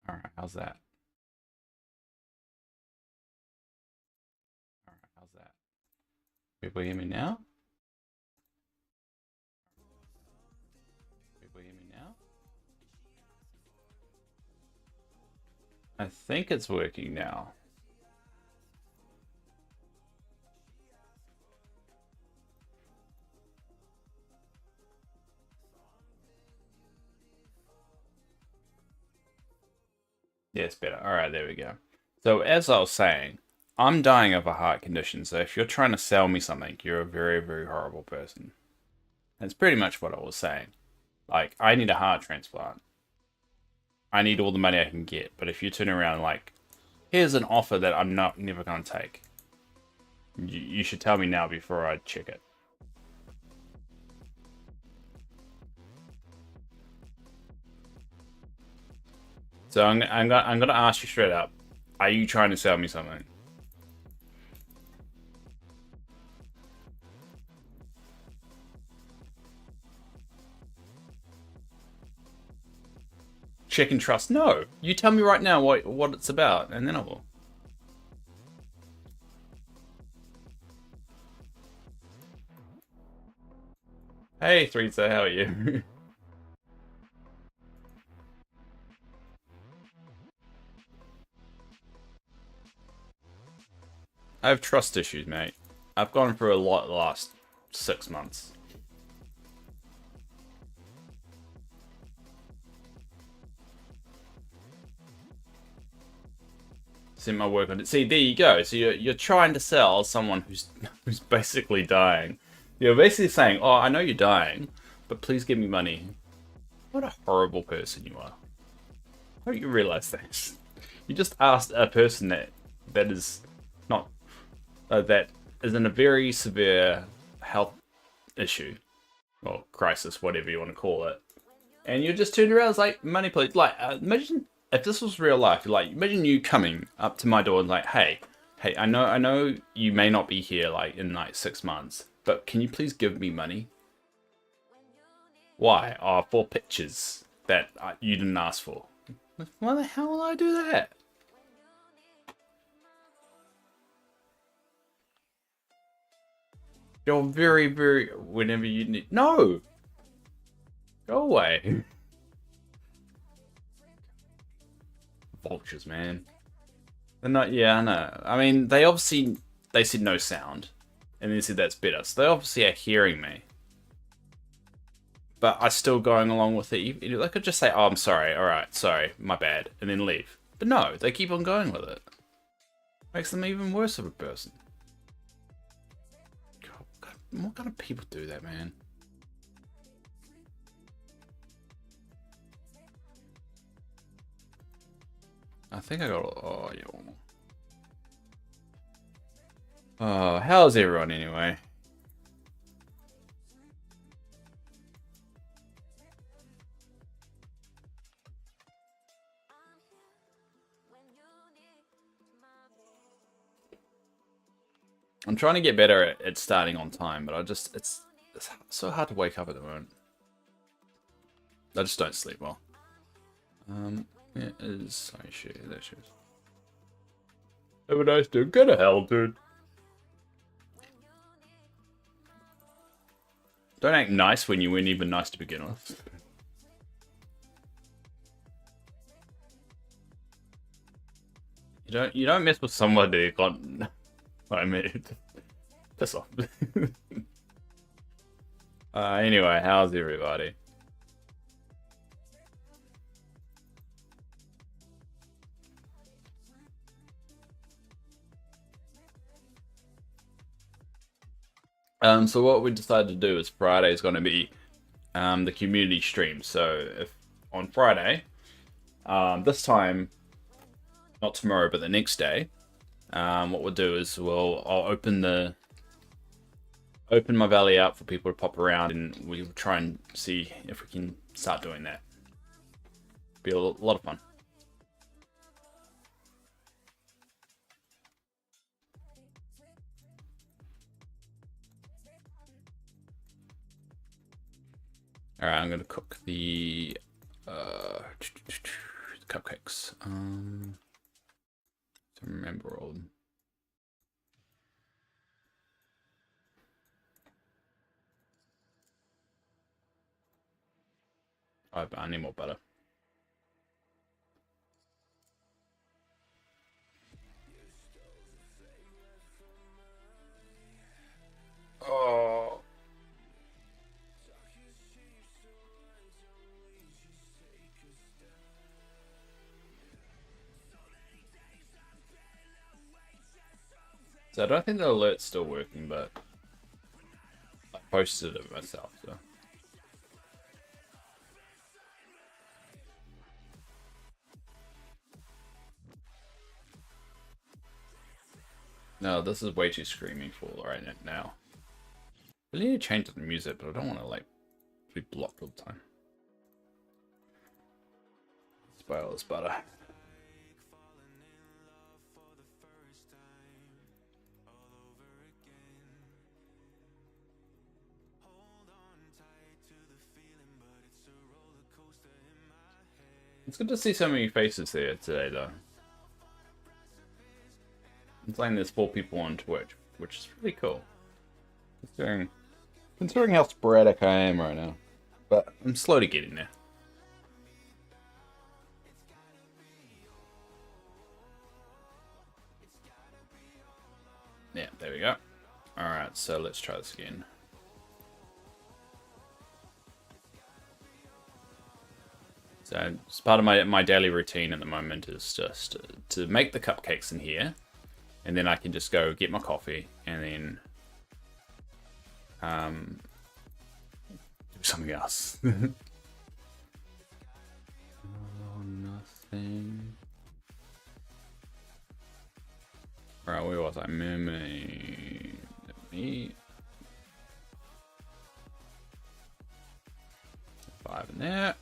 All right, how's that? All right, how's that? People hear me now? People hear me now? I think it's working now. Yeah, it's better. All right, there we go. So as I was saying, I'm dying of a heart condition. So if you're trying to sell me something, you're a very, very horrible person. That's pretty much what I was saying. Like, I need a heart transplant. I need all the money I can get. But if you turn around like, here's an offer that I'm not never gonna take, you should tell me now before I check it. So I'm gonna ask you straight up. Are you trying to sell me something? Check and trust? No. You tell me right now what it's about, and then I will. Hey, Threesa, how are you? I have trust issues, mate. I've gone through a lot the last 6 months. See my work on it. See, there you go. So you're trying to sell someone who's basically dying. You're basically saying, "Oh, I know you're dying, but please give me money." What a horrible person you are. I hope you realize this. You just asked a person that is not that is in a very severe health issue or crisis, whatever you want to call it, and you just turned around and was like, "Money, please." Like, imagine if this was real life. Like, imagine you coming up to my door and like, "Hey, I know you may not be here like in like 6 months, but can you please give me money?" Why? Oh, for pictures that you didn't ask for. Why the hell will I do that? You're very, very. Whenever you need. No! Go away. Vultures, man. They're not. Yeah, I know. I mean, they obviously. They said no sound. And they said that's better. So they obviously are hearing me. But I still going along with it. They could just say, "Oh, I'm sorry. Alright, sorry. My bad." And then leave. But no, they keep on going with it. Makes them even worse of a person. God, what kind of people do that, man? I think I got. Oh, yeah. Oh, how's everyone anyway? I'm trying to get better at starting on time, but it's so hard to wake up at the moment. I just don't sleep well. It is. Sorry, shit. That shit. Have a nice day. Go to hell, dude. Don't act nice when you weren't even nice to begin with. You don't mess with somebody who got. I mean, piss off. Anyway, how's everybody? So what we decided to do is Friday is going to be the community stream. So if on Friday, this time, not tomorrow, but the next day, what we'll do is I'll open my valley out for people to pop around, and we'll try and see if we can start doing that. Be a lot of fun. All right, I'm gonna cook the cupcakes. To remember all. I need more butter. Oh. So I don't think the alert's still working, but I posted it myself, so. No, this is way too screamy for right now. I need to change the music, but I don't want to like be blocked all the time. Spoil this butter. It's good to see so many faces here today, though. It's like there's 4 people on Twitch, which is really cool. Considering how sporadic I am right now. But I'm slowly getting there. Yeah, there we go. Alright, so let's try this again. So, as part of my daily routine at the moment is just to make the cupcakes in here. And then I can just go get my coffee and then do something else. Oh, nothing. Alright, where was I? Me. 5 in there.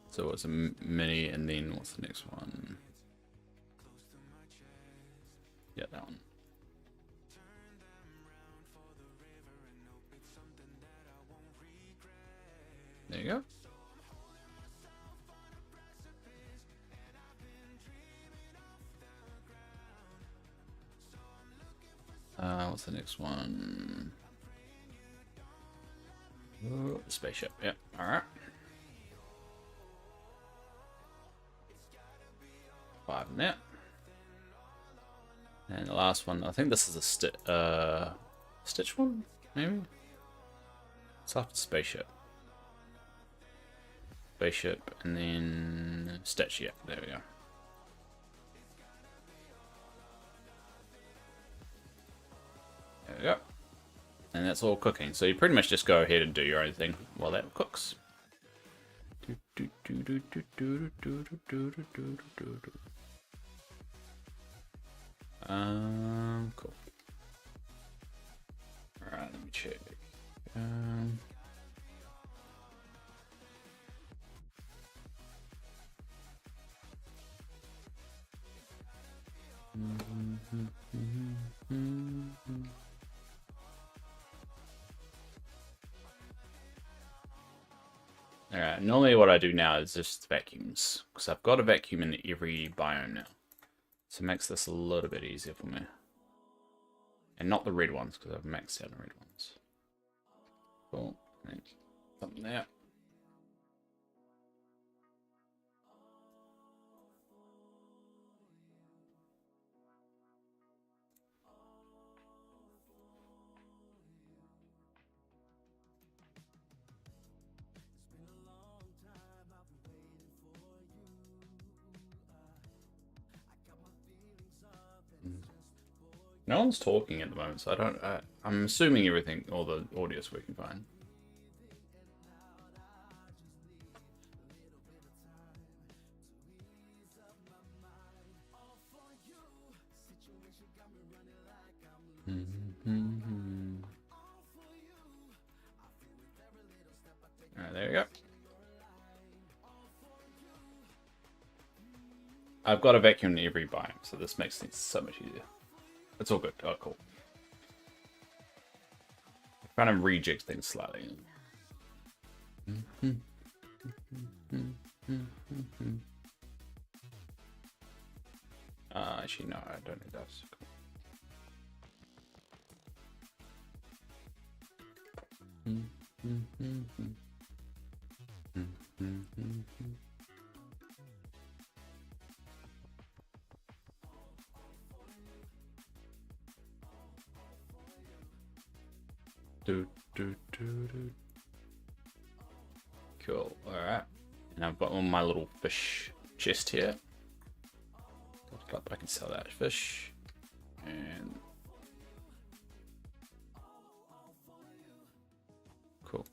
So it's a mini, and then what's the next one? Yeah, that one. There you go. What's the next one? Oh, spaceship. Yep. All right. 5 in there. And the last one, I think this is a Stitch one, maybe? It's after spaceship. Spaceship, and then Stitch, yeah, there we go. There we go. And that's all cooking. So you pretty much just go ahead and do your own thing while that cooks. Cool. Alright, let me check. Alright, normally what I do now is just vacuums, because I've got a vacuum in every biome now. So it makes this a little bit easier for me. And not the red ones, because I've maxed out the red ones. Cool. Something there. No one's talking at the moment, so I don't. I'm assuming everything, all the audio's working fine. Alright, there we go. I've got a vacuum in every biome, so this makes things so much easier. It's all good. Oh, cool. Kind of reject things slightly. Actually, no, I don't need that. Cool. All right, and I've got on my little fish chest here. I can sell that fish, and cool.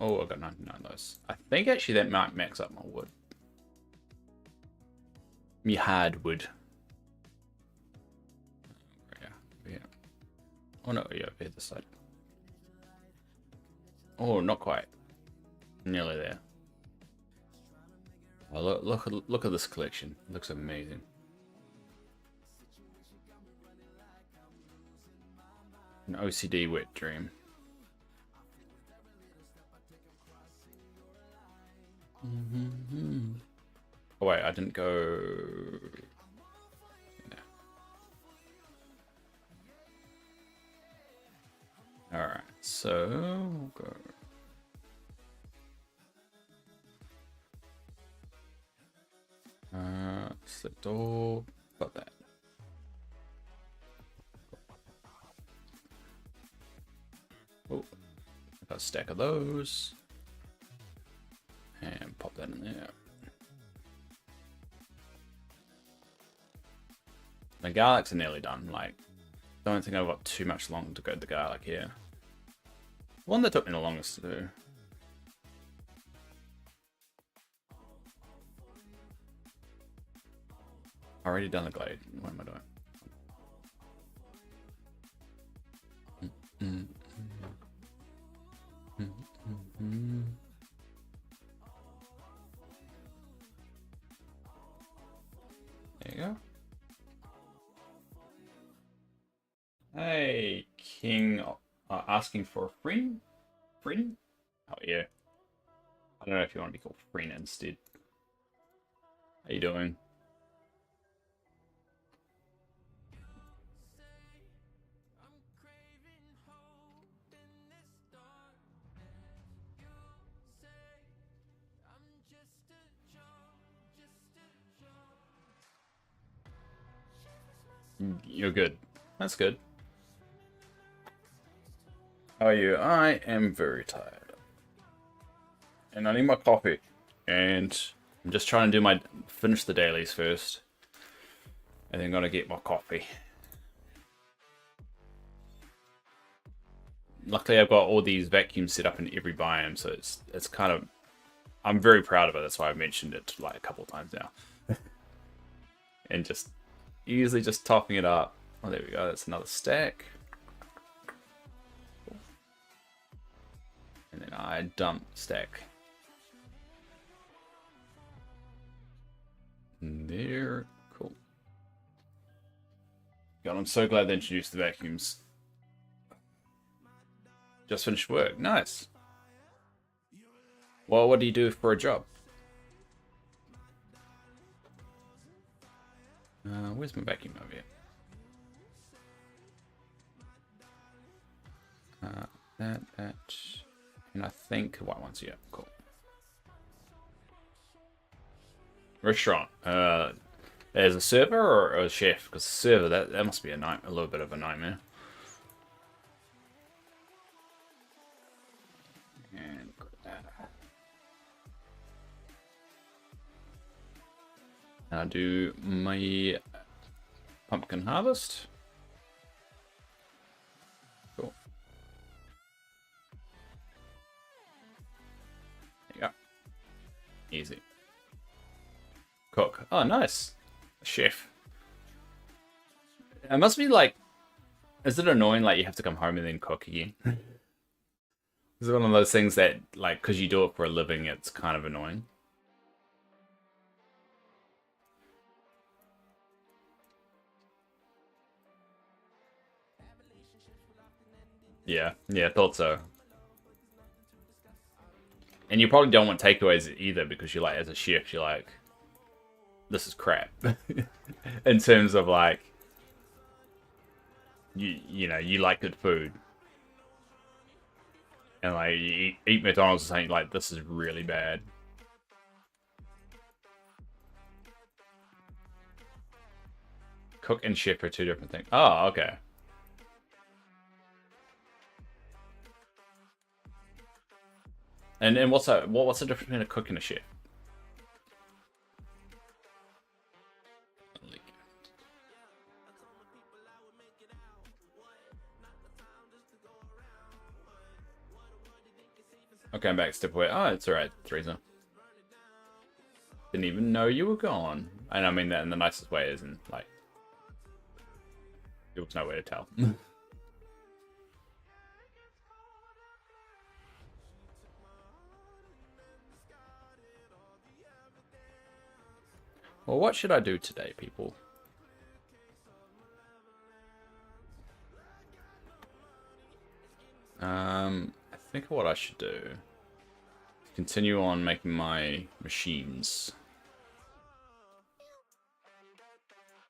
Oh, I got 99 of those. I think actually that might max up my wood. Me hardwood. Yeah. Oh no, yeah, over this side. Oh, not quite. Nearly there. Oh, look at this collection. It looks amazing. An OCD wet dream. Oh wait, I didn't go. No. All right, so we'll go. Select all. Got that. Oh, I got a stack of those. And pop that in there. The garlics are nearly done. Like, don't think I've got too much long to go to the garlic here. One that took me the longest to do. Already done the glade. What am I doing? There you go. Hey, King, asking for a friend? Friend? Oh, yeah. I don't know if you want to be called friend instead. How you doing? You're good. That's good. How are you? I am very tired. And I need my coffee. And I'm just trying to do finish the dailies first. And then gonna get my coffee. Luckily I've got all these vacuums set up in every biome, so it's kind of, I'm very proud of it. That's why I've mentioned it like a couple of times now. And just easily just topping it up. Oh, there we go. That's another stack. And then I dump stack. There. Cool. God, I'm so glad they introduced the vacuums. Just finished work. Nice. Well, what do you do for a job? Where's my vacuum over here? That, and I think white ones. Yeah, cool. Restaurant. As a server or a chef? Because server, that must be a little bit of a nightmare. And I'll do my pumpkin harvest. Cool. There you go. Easy. Cook. Oh, nice. Chef. It must be like, is it annoying like you have to come home and then cook again? Is it one of those things that, like, because you do it for a living, it's kind of annoying? Yeah, yeah, thought so. And you probably don't want takeaways either because you're like, as a chef, you're like, this is crap. In terms of like, you know, you like good food. And like, you eat McDonald's and something like, this is really bad. Cook and chef are two different things. Oh, okay. And what's the difference between a cook and a chef? Okay, I'm back. Step away. Oh, it's alright, Teresa. Didn't even know you were gone. And I mean that in the nicest way, isn't like there was no way to tell. Well, what should I do today, people? I think what I should do is continue on making my machines.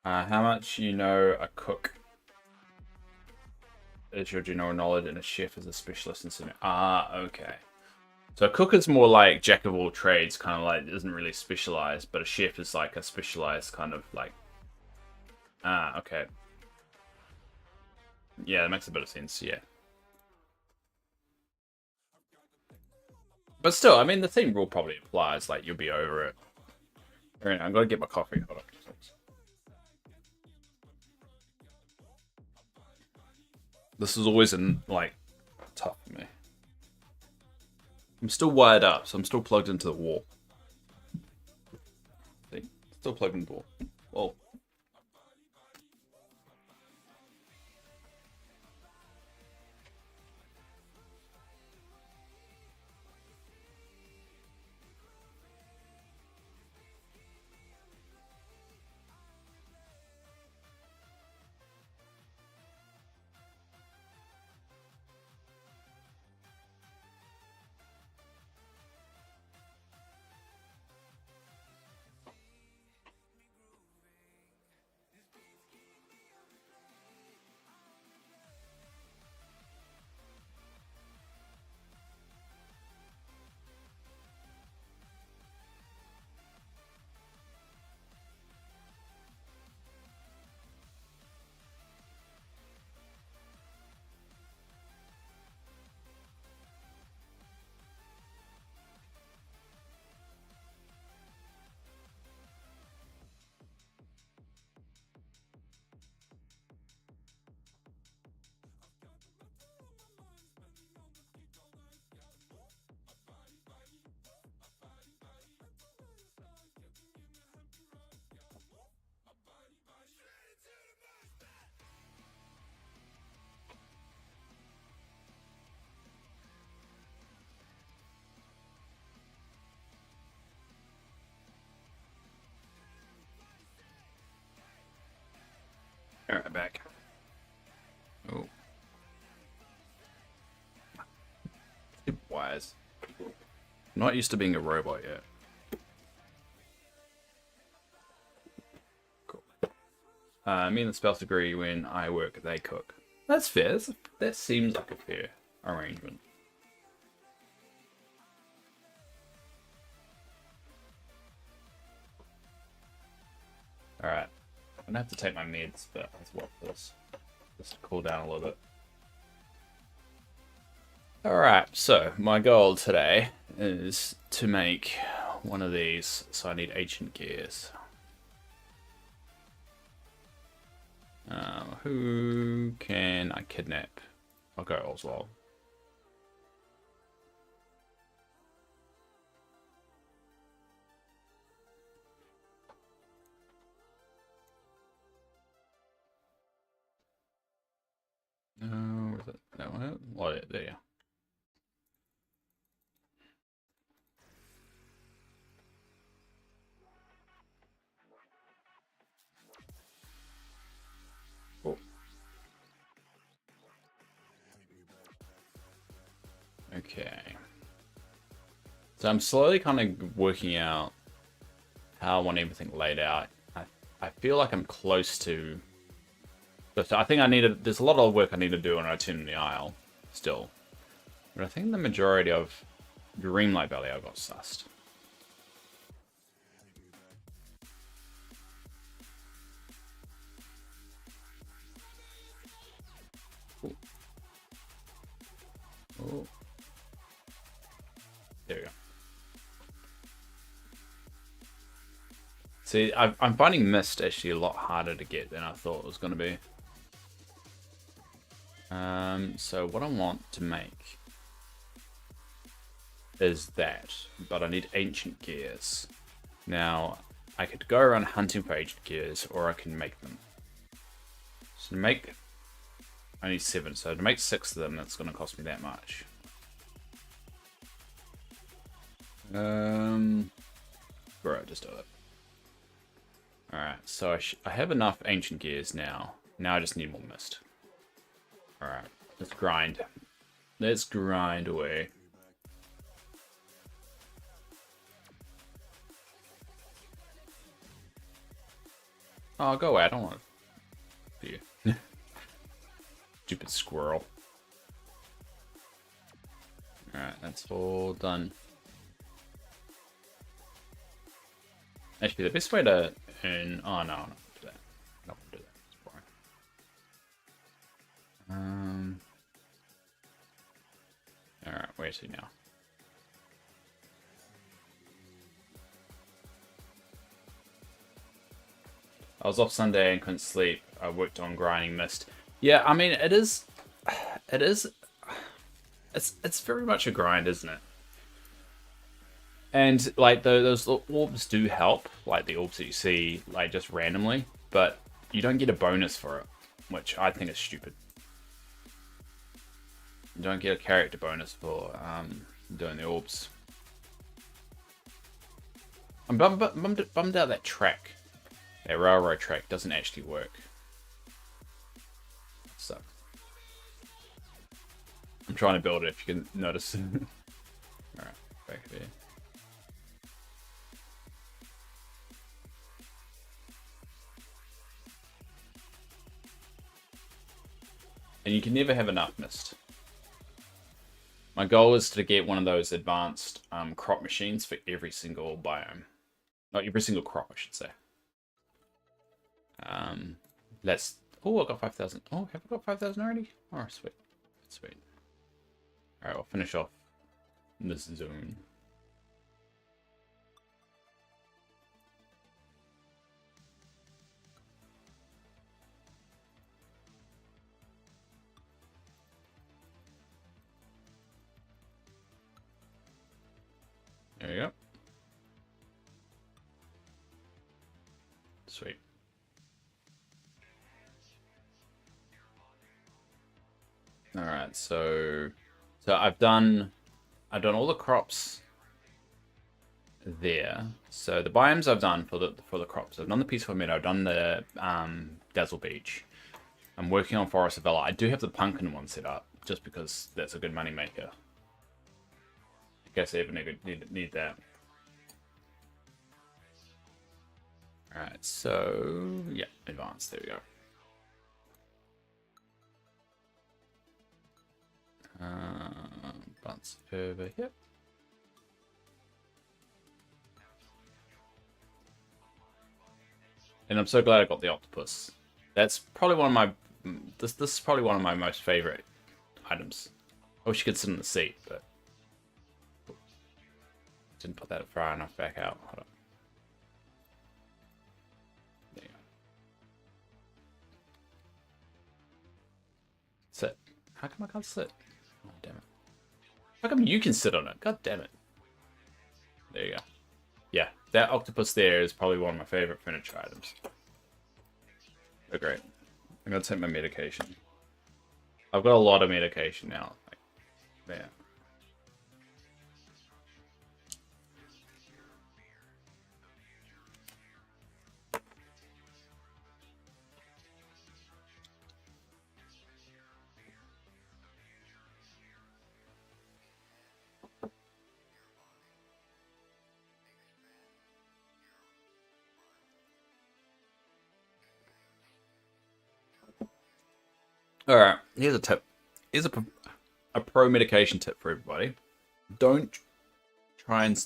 How much you know a cook is your general knowledge, and a chef is a specialist in something. Ah, okay. So a cook is more like jack of all trades, kind of like isn't really specialized, but a chef is like a specialized kind of like. Ah, okay. Yeah, that makes a bit of sense. Yeah. But still, I mean, the same rule probably applies. Like, you'll be over it. Alright, I'm gonna get my coffee. Hold on. This is always like tough for me. I'm still wired up, so I'm still plugged into the wall. See? Still plugged into the wall. Whoa. Alright, back. Oh. Wires. Not used to being a robot yet. Cool. Me and the spouse agree when I work, they cook. That's fair. That seems like a fair arrangement. Alright. I'm gonna have to take my meds, but let's watch this. Just to cool down a little bit. Alright, so my goal today is to make one of these, so I need ancient gears. Who can I kidnap? I'll go Oswald. No, where's it? No, what? There you go. Okay. So I'm slowly kind of working out how I want everything laid out. I feel like I'm close to... But I think there's a lot of work I need to do on Return the Isle still. But I think the majority of Dreamlight Valley I got sussed. Ooh. Ooh. There we go. See, I'm finding Mist actually a lot harder to get than I thought it was going to be. So what I want to make is that, but I need ancient gears. Now, I could go around hunting for ancient gears, or I can make them. So to make, I need 7, so to make 6 of them, that's going to cost me that much. Bro, just do it. Alright, so I have enough ancient gears now. Now I just need more mist. Alright, let's grind. Let's grind away. Oh, go away, I don't want to be you. Stupid squirrel. Alright, that's all done. Actually, the best way to earn... Oh, no, not do that. Not do that. It's boring. Alright, where is he now? I was off Sunday and couldn't sleep. I worked on grinding mist. Yeah, I mean, it's very much a grind, isn't it? And, like, those orbs do help, like the orbs that you see, like, just randomly, but you don't get a bonus for it, which I think is stupid. You don't get a character bonus for doing the orbs. I'm bummed out that track. That railroad track doesn't actually work. So I'm trying to build it, if you can notice. Alright, back there. And you can never have enough mist. My goal is to get one of those advanced crop machines for every single biome. Not every single crop, I should say. Let's... Oh, I got 5,000. Oh, have I got 5,000 already? Oh, sweet. Sweet. Alright, we'll finish off this zone. There we go. Sweet. All right, so I've done all the crops there. So the biomes I've done for the crops. I've done the Peaceful Meadow. I've done the Dazzle Beach. I'm working on Forest of Valor. I do have the pumpkin one set up just because that's a good money maker. In case I ever need that. All right, so yeah, advanced. There we go. Bounce over here. And I'm so glad I got the octopus. That's probably one of my... This is probably one of my most favorite items. I wish you could sit in the seat, but... Didn't put that far enough back out. Hold on. There you go. Sit. How come I can't sit? Oh, damn it. How come you can sit on it? God damn it. There you go. Yeah, that octopus there is probably one of my favorite furniture items. They're great. I'm gonna take my medication. I've got a lot of medication now. Like, there. All right, here's a tip. Here's a pro medication tip for everybody. Don't try and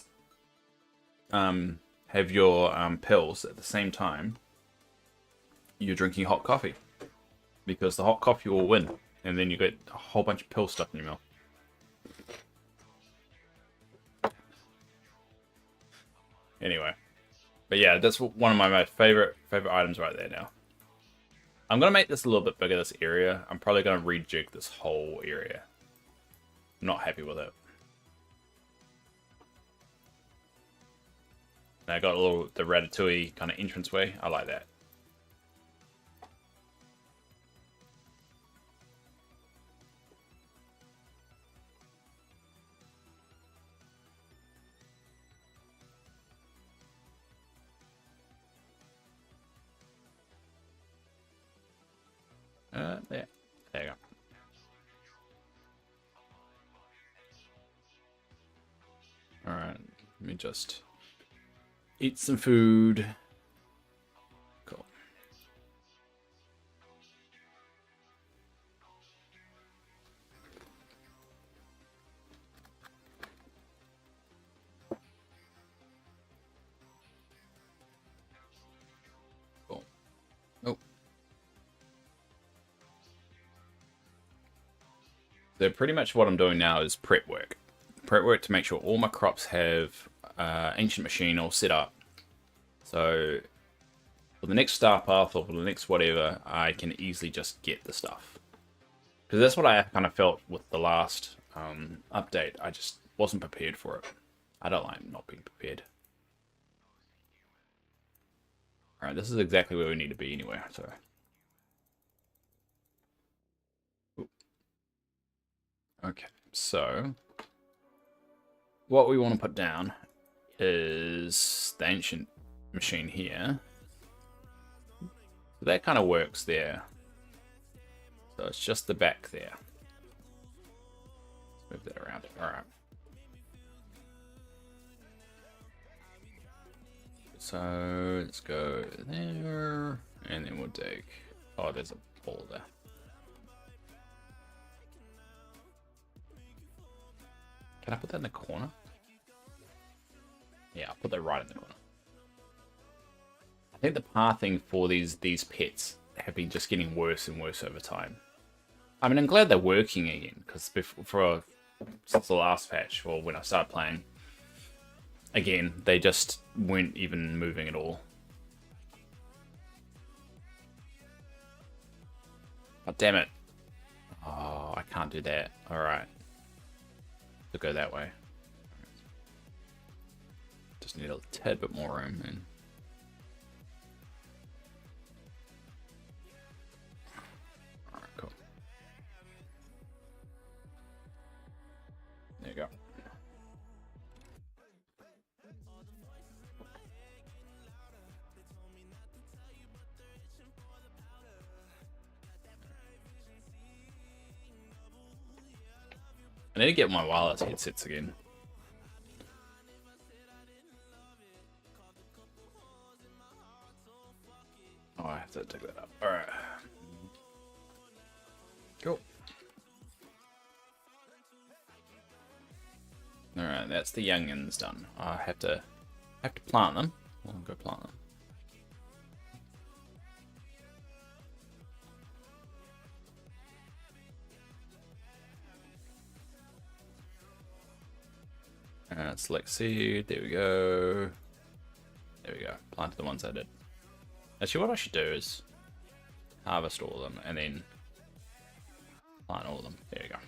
have your pills at the same time you're drinking hot coffee, because the hot coffee will win, and then you get a whole bunch of pills stuck in your mouth. Anyway, but yeah, that's one of my favorite items right there now. I'm gonna make this a little bit bigger, this area. I'm probably gonna rejig this whole area. I'm not happy with it. And I got a little the Ratatouille kind of entranceway. I like that. There you go. Alright, let me just eat some food. Cool. Cool. Oh. So pretty much what I'm doing now is prep work. Prep work to make sure all my crops have ancient machine all set up. So for the next star path or for the next whatever, I can easily just get the stuff. Because that's what I kind of felt with the last update. I just wasn't prepared for it. I don't like not being prepared. Alright, this is exactly where we need to be anyway, so. Ooh. Okay, so what we want to put down is the ancient machine here. So that kind of works there. So it's just the back there. Let's move that around. Alright. So let's go there, and then we'll dig. Oh, there's a ball there. Can I put that in the corner? Yeah, I'll put that right in the corner. I think the pathing for these pets have been just getting worse and worse over time. I mean, I'm glad they're working again, because since the last patch, or when I started playing, again, they just weren't even moving at all. Oh, damn it. Oh, I can't do that. Alright. To go that way. Just need a tad bit more room, and alright, cool. There you go. I need to get my wireless headsets again. Oh, I have to take that up. Alright. Cool. Alright, that's the youngins done. I have to plant them. I'll go plant them. Select seed. There we go. There we go. Planted the ones I did. Actually, what I should do is harvest all of them and then plant all of them. There you go.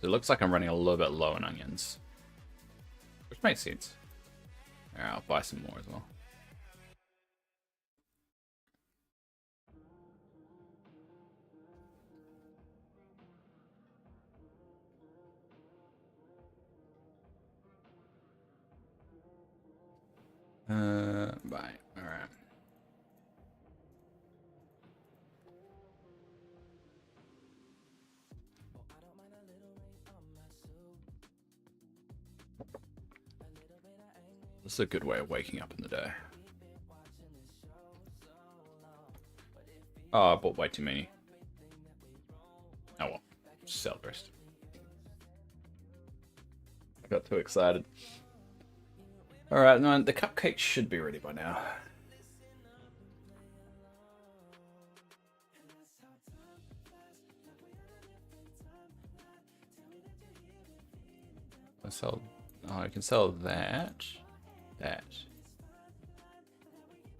It looks like I'm running a little bit low on onions, which makes sense. Alright, I'll buy some more as well. Bye. Alright. This is a good way of waking up in the day. Oh, I bought way too many. Oh well, just sell the rest. I got too excited. Alright, no, the cupcakes should be ready by now. I sell. Oh, I can sell that. That.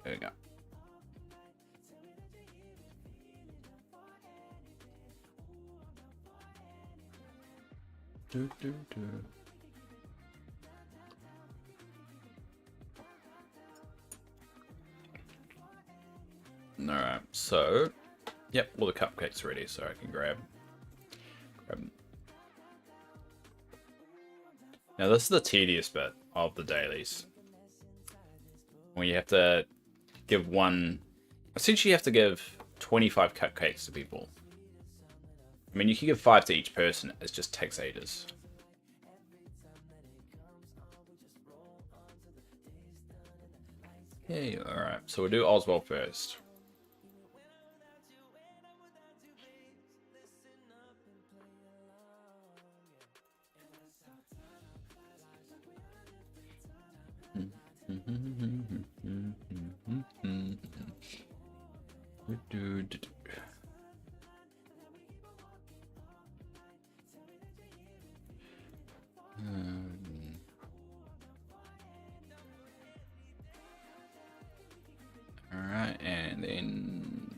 There we go. Do, do, do. Alright, so yep, all the cupcakes are ready, so I can grab them. Now this is the tedious bit of the dailies. When you have to give one, essentially you have to give 25 cupcakes to people. I mean, you can give 5 to each person, it just takes ages. Hey, alright, so we'll do Oswald first. Alright, and then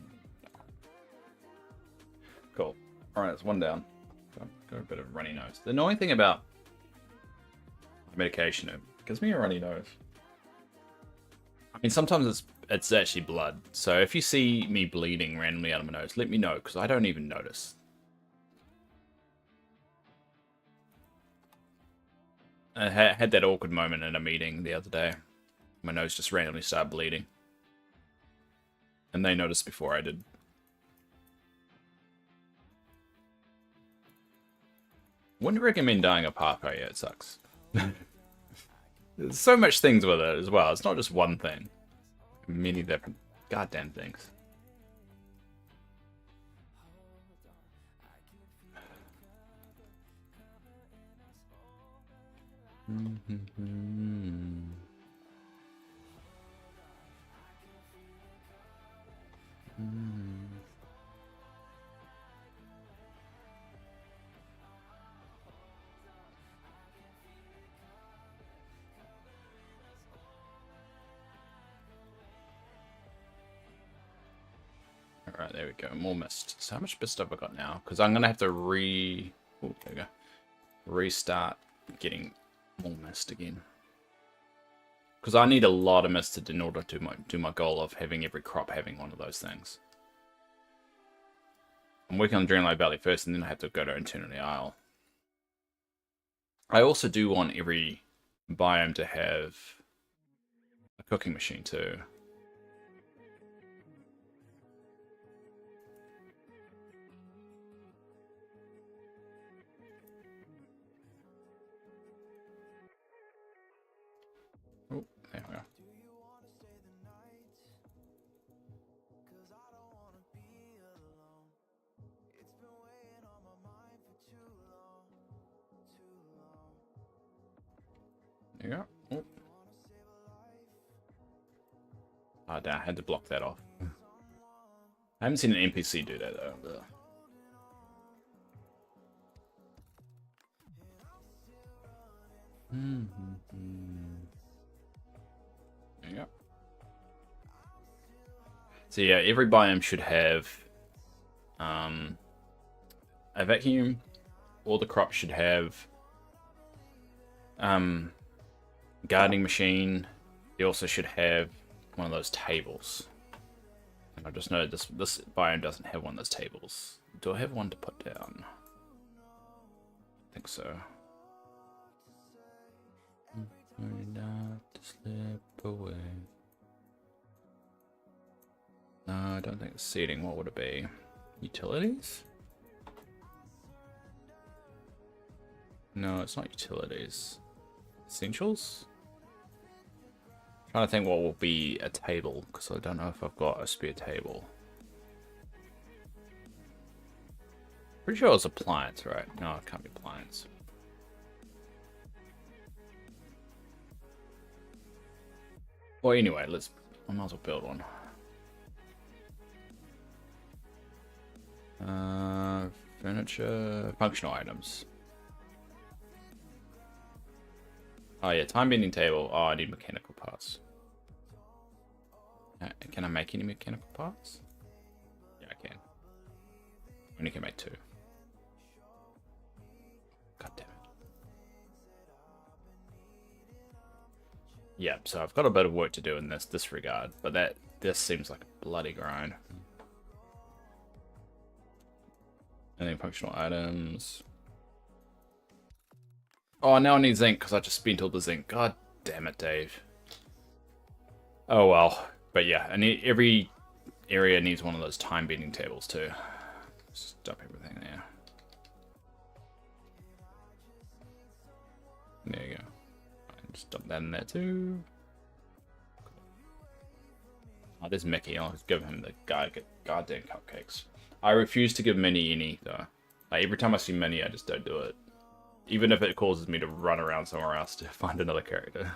cool. Alright, that's one down. Got a bit of runny nose. The annoying thing about medication, it gives me a runny nose. I mean, sometimes it's actually blood. So if you see me bleeding randomly out of my nose, let me know, because I don't even notice. I had that awkward moment in a meeting the other day. My nose just randomly started bleeding. And they noticed before I did. Wouldn't recommend dying of parkour, yeah, it sucks. There's so much things with it as well. It's not just one thing. Many different goddamn things. Alright, there we go. More mist. So how much mist have I got now? Because I'm going to have to there we go. Restart getting more mist again. Because I need a lot of mist in order to do my goal of having every crop having one of those things. I'm working on Dreamlight Valley first, and then I have to go to Eternity Isle. I also do want every biome to have a cooking machine too. Oh, there we go. There you go. Oh. Oh, damn, I had to block that off. I haven't seen an NPC do that, though. Ugh. There you go. So yeah, every biome should have a vacuum. All the crops should have gardening machine. They also should have one of those tables. And I just know this biome doesn't have one of those tables. Do I have one to put down? I think so. Not to slip away. No, I don't think it's seating. What would it be? Utilities? No, it's not utilities. Essentials? Trying to think what will be a table, because I don't know if I've got a spare table. Pretty sure it was appliance, right? No, it can't be appliance. Well, anyway, I might as well build one. Furniture, functional items. Oh yeah, time bending table. Oh, I need mechanical parts. Can I make any mechanical parts? Yeah, I can. Only can make 2. God damn it. Yeah, so I've got a bit of work to do in this regard, but this seems like a bloody grind. And then functional items. Oh, now I need zinc because I just spent all the zinc. God damn it, Dave. Oh well. But yeah, and every area needs one of those time bending tables too. Just dump everything there. There you go. Just dump that in there too. Oh, there's Mickey. I'll just give him the goddamn cupcakes. I refuse to give Minnie any, though. Like, every time I see Minnie, I just don't do it. Even if it causes me to run around somewhere else to find another character.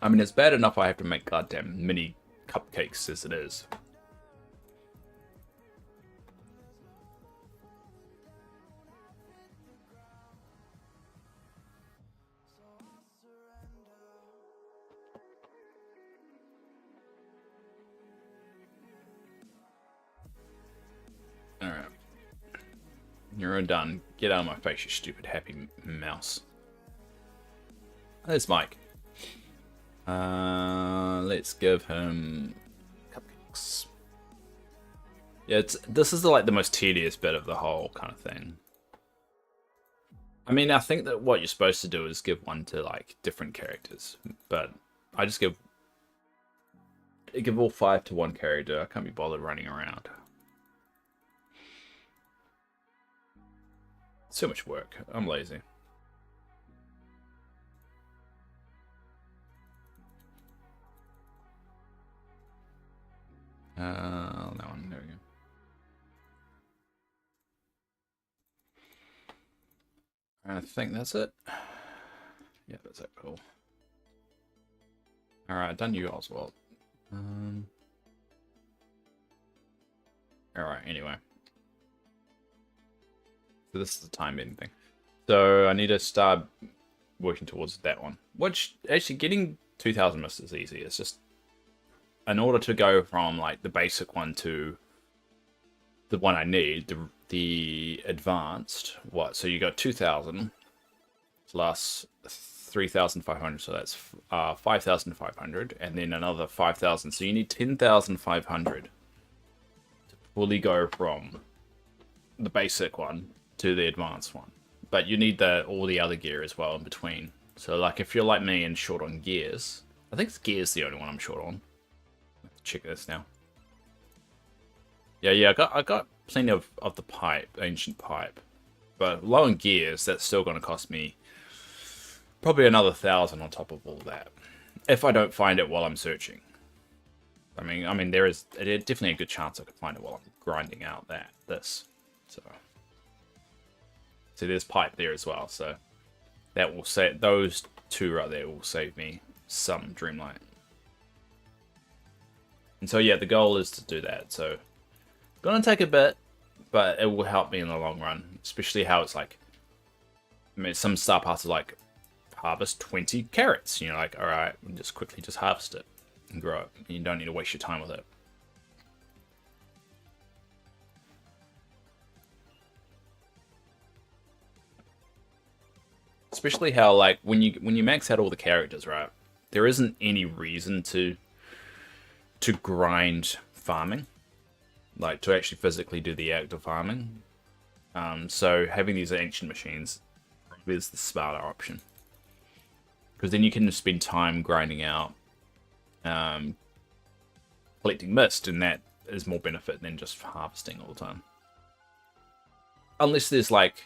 I mean, it's bad enough I have to make goddamn mini cupcakes as it is. Alright. You're done. Get out of my face, you stupid happy mouse. There's Mike. Let's give him cupcakes. Yeah, this is like the most tedious bit of the whole kind of thing. I mean, I think that what you're supposed to do is give one to like different characters, but I just give all 5 to one character. I can't be bothered running around. So much work. I'm lazy. That one. There we go. I think that's it. Yeah, that's it. Cool. Alright, done you, Oswald. Alright, anyway. So this is the time bending thing. So I need to start working towards that one. Which, actually, getting 2000 mists is easy. It's just, in order to go from like the basic one to the one I need, the advanced, what? So you got 2000 plus 3500, so that's 5500, and then another 5000. So you need 10,500 to fully go from the basic one to the advanced one. But you need all the other gear as well in between. So like if you're like me and short on gears, I think gears the only one I'm short on. Let's check this now. Yeah, I got plenty of the pipe, ancient pipe. But low on gears, that's still going to cost me probably another 1,000 on top of all that. If I don't find it while I'm searching. I mean, there is definitely a good chance I could find it while I'm grinding out this. So there's pipe there as well. So that will save, those 2 right there will save me some Dreamlight. And so yeah, the goal is to do that. So gonna take a bit, but it will help me in the long run. Especially how it's like, I mean, some star passes like harvest 20 carrots. You know, like, all right, just quickly harvest it and grow it. You don't need to waste your time with it. Especially how like when you max out all the characters, right? There isn't any reason to grind farming, like to actually physically do the act of farming. So having these ancient machines is the smarter option, because then you can spend time grinding out, collecting mist, and that is more benefit than just harvesting all the time. Unless there's like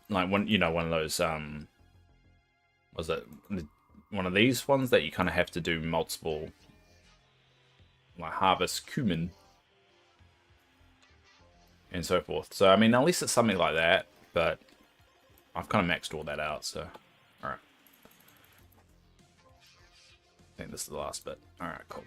one of those was it one of these ones that you kind of have to do multiple, like harvest cumin and so forth. So I mean, at least it's something like that. But I've kind of maxed all that out. So all right, I think this is the last bit. All right, cool.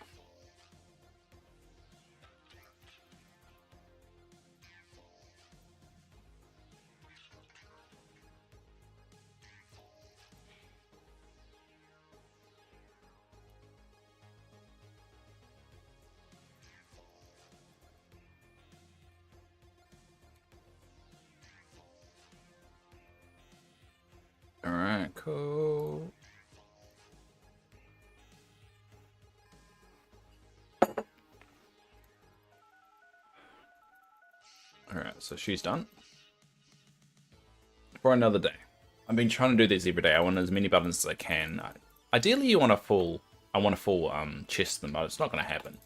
Alright, cool. Alright, so she's done. For another day. I've been trying to do these every day. I want as many buttons as I can. Ideally, you want a full... I want a full chest of them, but it's not going to happen.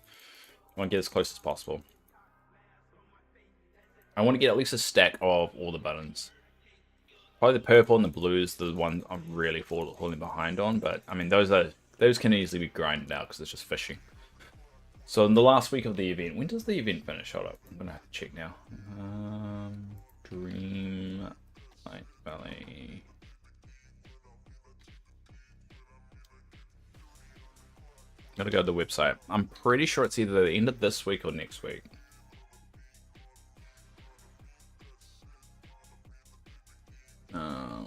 I want to get as close as possible. I want to get at least a stack of all the buttons. Probably the purple and the blue is the one I'm really falling behind on, but I mean those can easily be grinded out because it's just fishing. So in the last week of the event, when does the event finish? Hold up, I'm gonna have to check now. Dream Light Valley. Gotta go to the website. I'm pretty sure it's either the end of this week or next week.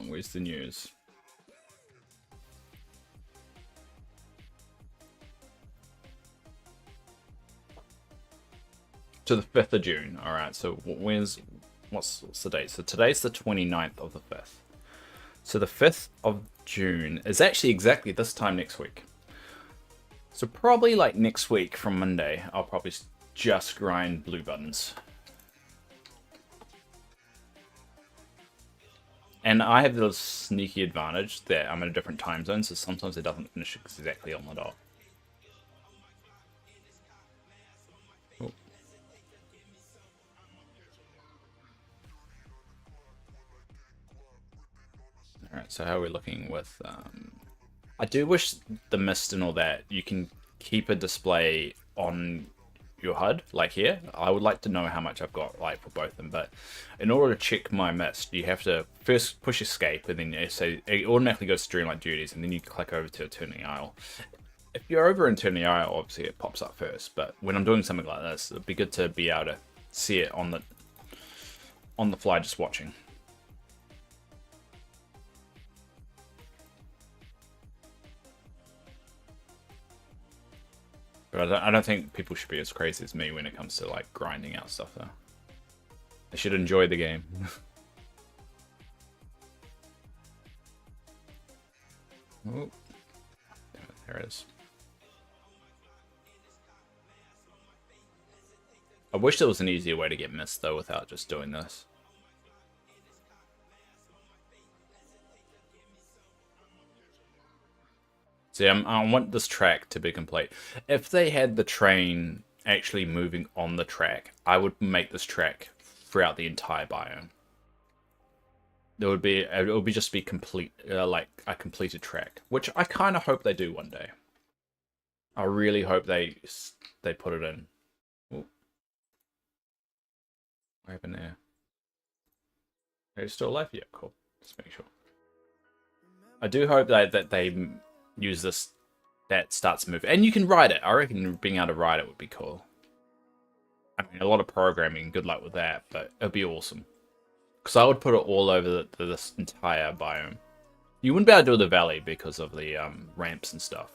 Where's the news? To the 5th of June. Alright, so what's the date? So today's the 29th of the 5th. So the 5th of June is actually exactly this time next week. So probably like next week from Monday, I'll probably just grind blue buttons. And I have the sneaky advantage that I'm in a different time zone, so sometimes it doesn't finish exactly on the dot. Oh. Alright, so how are we looking with... I do wish the mist and all that, you can keep a display on your HUD, like here. I would like to know how much I've got like for both of them, but in order to check my mist, you have to first push escape, and then it automatically goes to Dreamlight Duties, and then you click over to Eternity Isle. If you're over in Eternity Isle, obviously it pops up first, but when I'm doing something like this, it'd be good to be able to see it on the fly just watching. But I don't think people should be as crazy as me when it comes to like grinding out stuff though. They should enjoy the game. Oh, there it is. I wish there was an easier way to get missed though without just doing this. See, I want this track to be complete. If they had the train actually moving on the track, I would make this track throughout the entire biome. It would be just be complete, like a completed track, which I kind of hope they do one day. I really hope they put it in. Ooh. What happened there? Are you still alive? Yeah, cool. Just make sure. I do hope that they use this, that starts moving, and you can ride it. I reckon being able to ride it would be cool. I mean, a lot of programming, good luck with that, but it'd be awesome. Because I would put it all over this entire biome. You wouldn't be able to do the valley because of the ramps and stuff.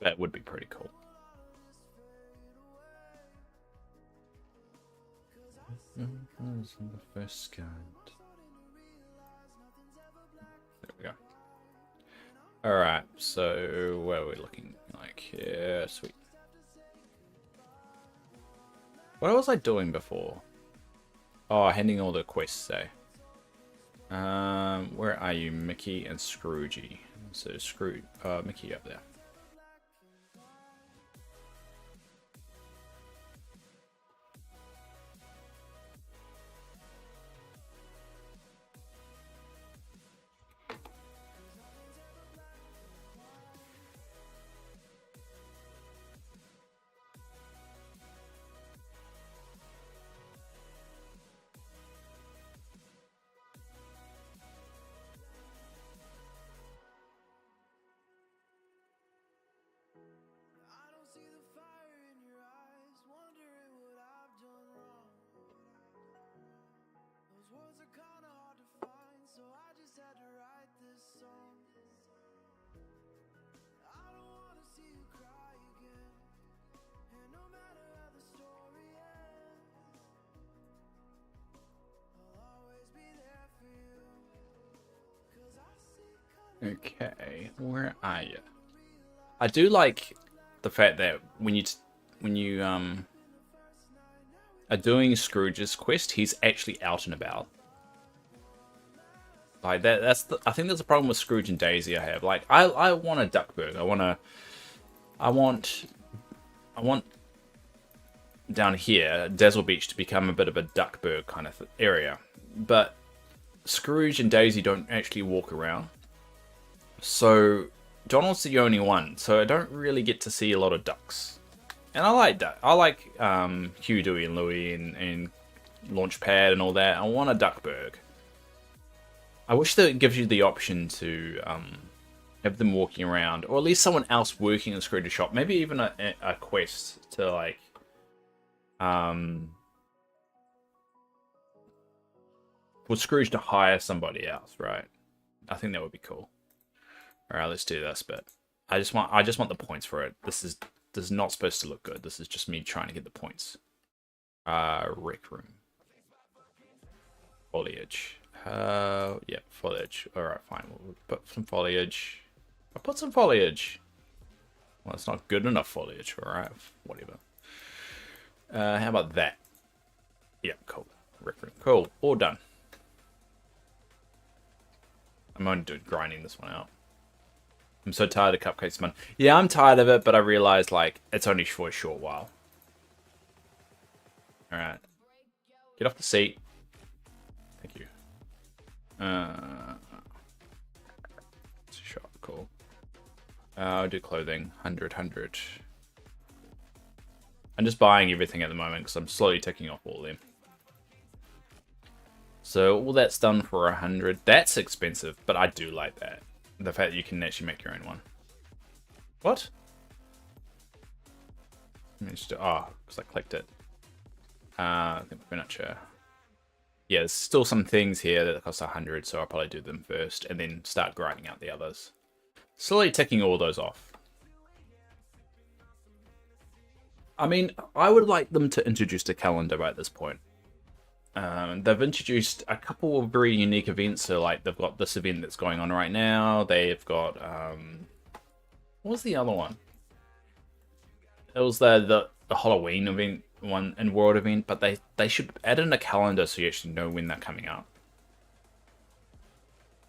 That would be pretty cool. The first scanned. There we go. Alright, so where are we looking like here? Sweet. What was I doing before? Oh, handing all the quests, eh? Where are you, Mickey and Scroogey? So Mickey up there. Okay, where are you? I do like the fact that when you are doing Scrooge's quest, he's actually out and about. Like I think that's a problem with Scrooge and Daisy I have. Like I want a Duckburg. I want down here, Dazzle Beach to become a bit of a Duckburg kind of area. But Scrooge and Daisy don't actually walk around. So Donald's the only one, so I don't really get to see a lot of ducks. And I like duck. I like Hugh, Dewey, and Louie and Launchpad and all that. I want a Duckburg. I wish that it gives you the option to have them walking around, or at least someone else working in Scrooge's shop. Maybe even a quest to like for Scrooge to hire somebody else, right? I think that would be cool. All right, let's do this bit. I just want the points for it. This is not supposed to look good. This is just me trying to get the points. Rec room. Foliage. Yeah, foliage. All right, fine. We'll put some foliage. I'll put some foliage. Well, it's not good enough foliage. All right, whatever. How about that? Yeah, cool. Rec room. Cool. All done. I'm only grinding this one out. I'm so tired of Cupcakes Mon. Yeah, I'm tired of it, but I realized, like, it's only for a short while. Alright. Get off the seat. Thank you. It's a shop, cool. I'll do clothing. 100. I'm just buying everything at the moment, because I'm slowly ticking off all of them. So, all that's done for 100. That's expensive, but I do like that. The fact that you can actually make your own one. What? Oh, because I clicked it. Furniture. Yeah, there's still some things here that cost 100, so I'll probably do them first, and then start grinding out the others. Slowly ticking all those off. I mean, I would like them to introduce a calendar at this point. They've introduced a couple of very unique events. So, like, they've got this event that's going on right now. They've got, what was the other one? It was the Halloween event, one and World event, but they should add in a calendar so you actually know when they're coming out.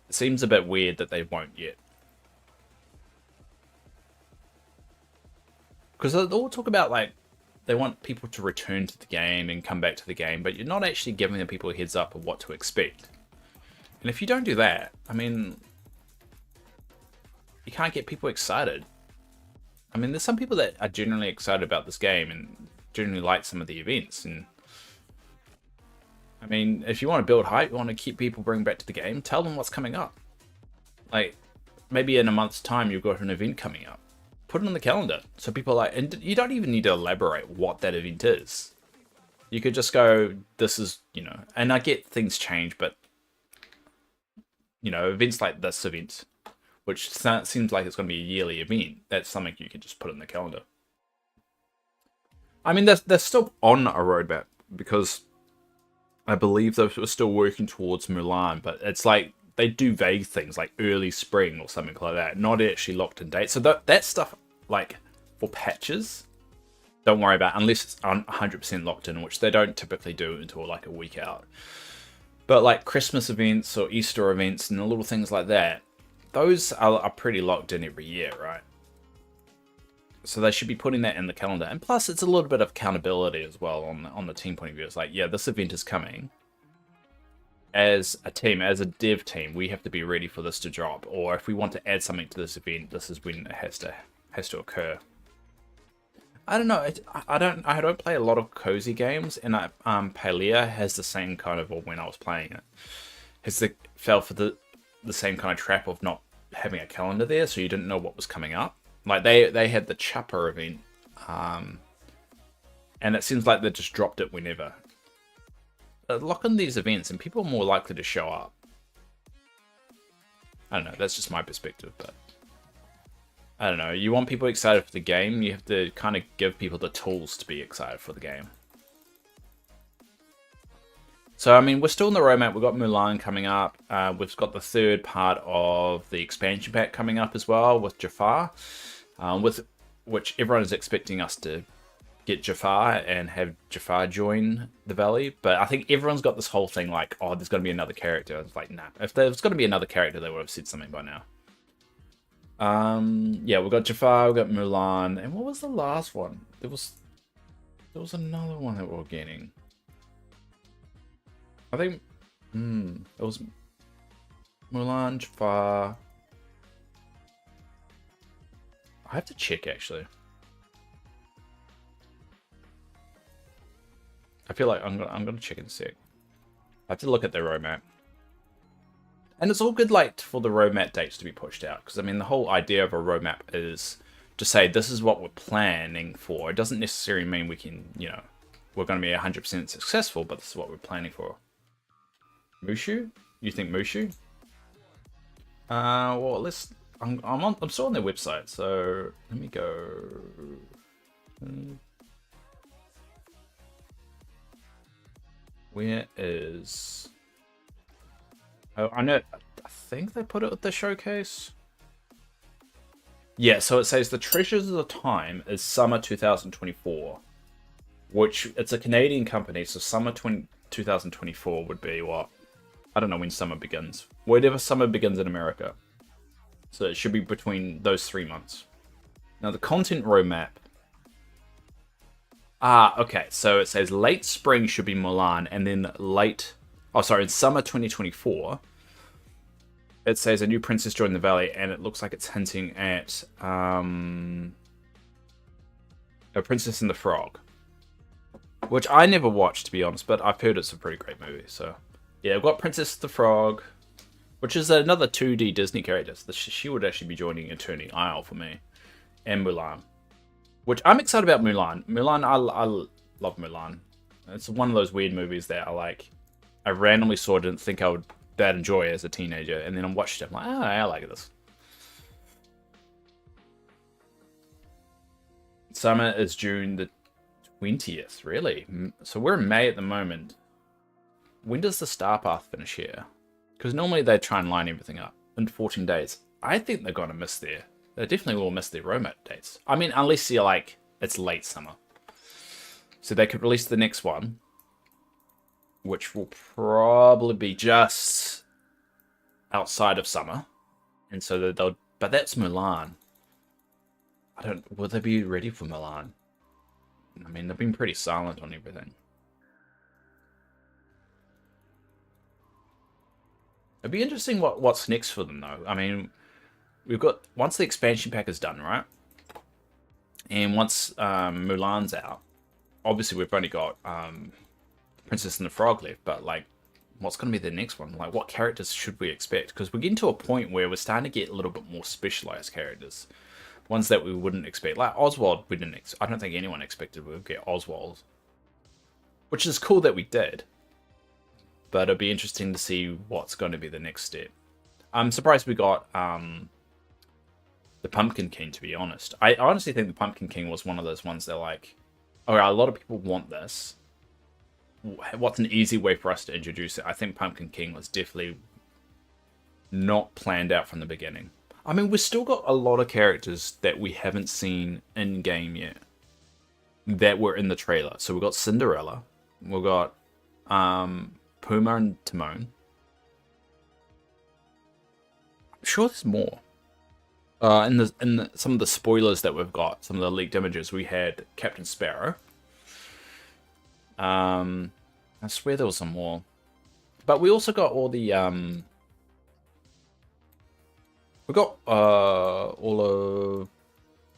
It seems a bit weird that they won't yet. Because they all talk about, like, they want people to return to the game and come back to the game, but you're not actually giving the people a heads up of what to expect. And if you don't do that, I mean, you can't get people excited. I mean, there's some people that are generally excited about this game and generally like some of the events. And I mean, if you want to build hype, you want to keep people bring back to the game, tell them what's coming up. Like, maybe in a month's time, you've got an event coming up. Put it on the calendar so people are like, and you don't even need to elaborate what that event is. You could just go, this is, you know, and I get things change, but you know, events like this event, which seems like it's going to be a yearly event, that's something you can just put in the calendar. I mean, they're still on a roadmap because I believe they were still working towards Mulan, but it's like they do vague things like early spring or something like that, not actually locked in date. So that stuff, like for patches, don't worry about unless it's 100% locked in, which they don't typically do until like a week out. But like Christmas events or Easter events and the little things like that, those are pretty locked in every year, right? So they should be putting that in the calendar. And plus, it's a little bit of accountability as well on the team point of view. It's like, yeah, this event is coming. As a team, as a dev team, we have to be ready for this to drop. Or if we want to add something to this event, this is when it has to occur. I don't know. I don't play a lot of cozy games, and Palia has the same kind of, or when I was playing it, fell for the same kind of trap of not having a calendar there, so you didn't know what was coming up. Like they had the Chopper event, and it seems like they just dropped it whenever. lock in these events and people are more likely to show up. I don't know, that's just my perspective, but I don't know. You want people excited for the game, you have to kind of give people the tools to be excited for the game. So, I mean, we're still in the roadmap. We've got Mulan coming up. We've got the third part of the expansion pack coming up as well with Jafar, with which everyone is expecting us to get Jafar and have Jafar join the Valley. But I think everyone's got this whole thing like, oh, there's going to be another character. It's like, nah. If there's going to be another character, they would have said something by now. Yeah, we've got Jafar, we've got Mulan, and what was the last one? There was another one that we were getting. I think, it was Mulan, Jafar. I have to check, actually. I feel like I'm gonna check in a sec. I have to look at their roadmap. And it's all good, like, for the roadmap dates to be pushed out. Because, I mean, the whole idea of a roadmap is to say this is what we're planning for. It doesn't necessarily mean we can, you know, we're going to be 100% successful, but this is what we're planning for. Mushu? You think Mushu? Well, let's... I'm still on their website, so let me go... Where is... Oh, I know. I think they put it at the showcase. Yeah, so it says the treasures of the time is summer 2024, which it's a Canadian company, so summer 2024 would be what? I don't know when summer begins. Whatever summer begins in America. So it should be between those 3 months. Now the content roadmap. Okay. So it says late spring should be Mulan, and then in summer 2024, it says a new princess joined the Valley, and it looks like it's hinting at A Princess and the Frog, which I never watched, to be honest, but I've heard it's a pretty great movie. So yeah, I've got Princess the Frog, which is another 2D Disney character. So she would actually be joining Eternity Isle for me, and Mulan, which I'm excited about. Mulan, I love Mulan. It's one of those weird movies that I randomly saw, didn't think I would that enjoy as a teenager, and then I watched it. I'm like, I like this. Summer is June the 20th, really? So we're in May at the moment. When does the Star Path finish here? Because normally they try and line everything up in 14 days. I think they're going to miss they definitely will miss their roadmap dates. I mean, unless you're like, it's late summer. So they could release the next one, which will probably be just outside of summer. And so but that's Mulan. Will they be ready for Mulan? I mean, they've been pretty silent on everything. It'd be interesting what's next for them, though. I mean, once the expansion pack is done, right? And once Mulan's out, obviously we've only got Princess and the Frog left, but what's going to be the next one? Like, what characters should we expect? Because we're getting to a point where we're starting to get a little bit more specialized characters, ones that we wouldn't expect. Like Oswald, I don't think anyone expected we'd get Oswald, which is cool that we did. But it'll be interesting to see what's going to be the next step. I'm surprised we got the Pumpkin King, to be honest. I honestly think the Pumpkin King was one of those ones that alright, a lot of people want this. What's an easy way for us to introduce it? I think Pumpkin King was definitely not planned out from the beginning. I mean, we've still got a lot of characters that we haven't seen in-game yet that were in the trailer. So we've got Cinderella. We've got Puma and Timon. I'm sure there's more. In some of the spoilers that we've got, some of the leaked images, we had Captain Sparrow. I swear there was some more. But we also got all the we got all of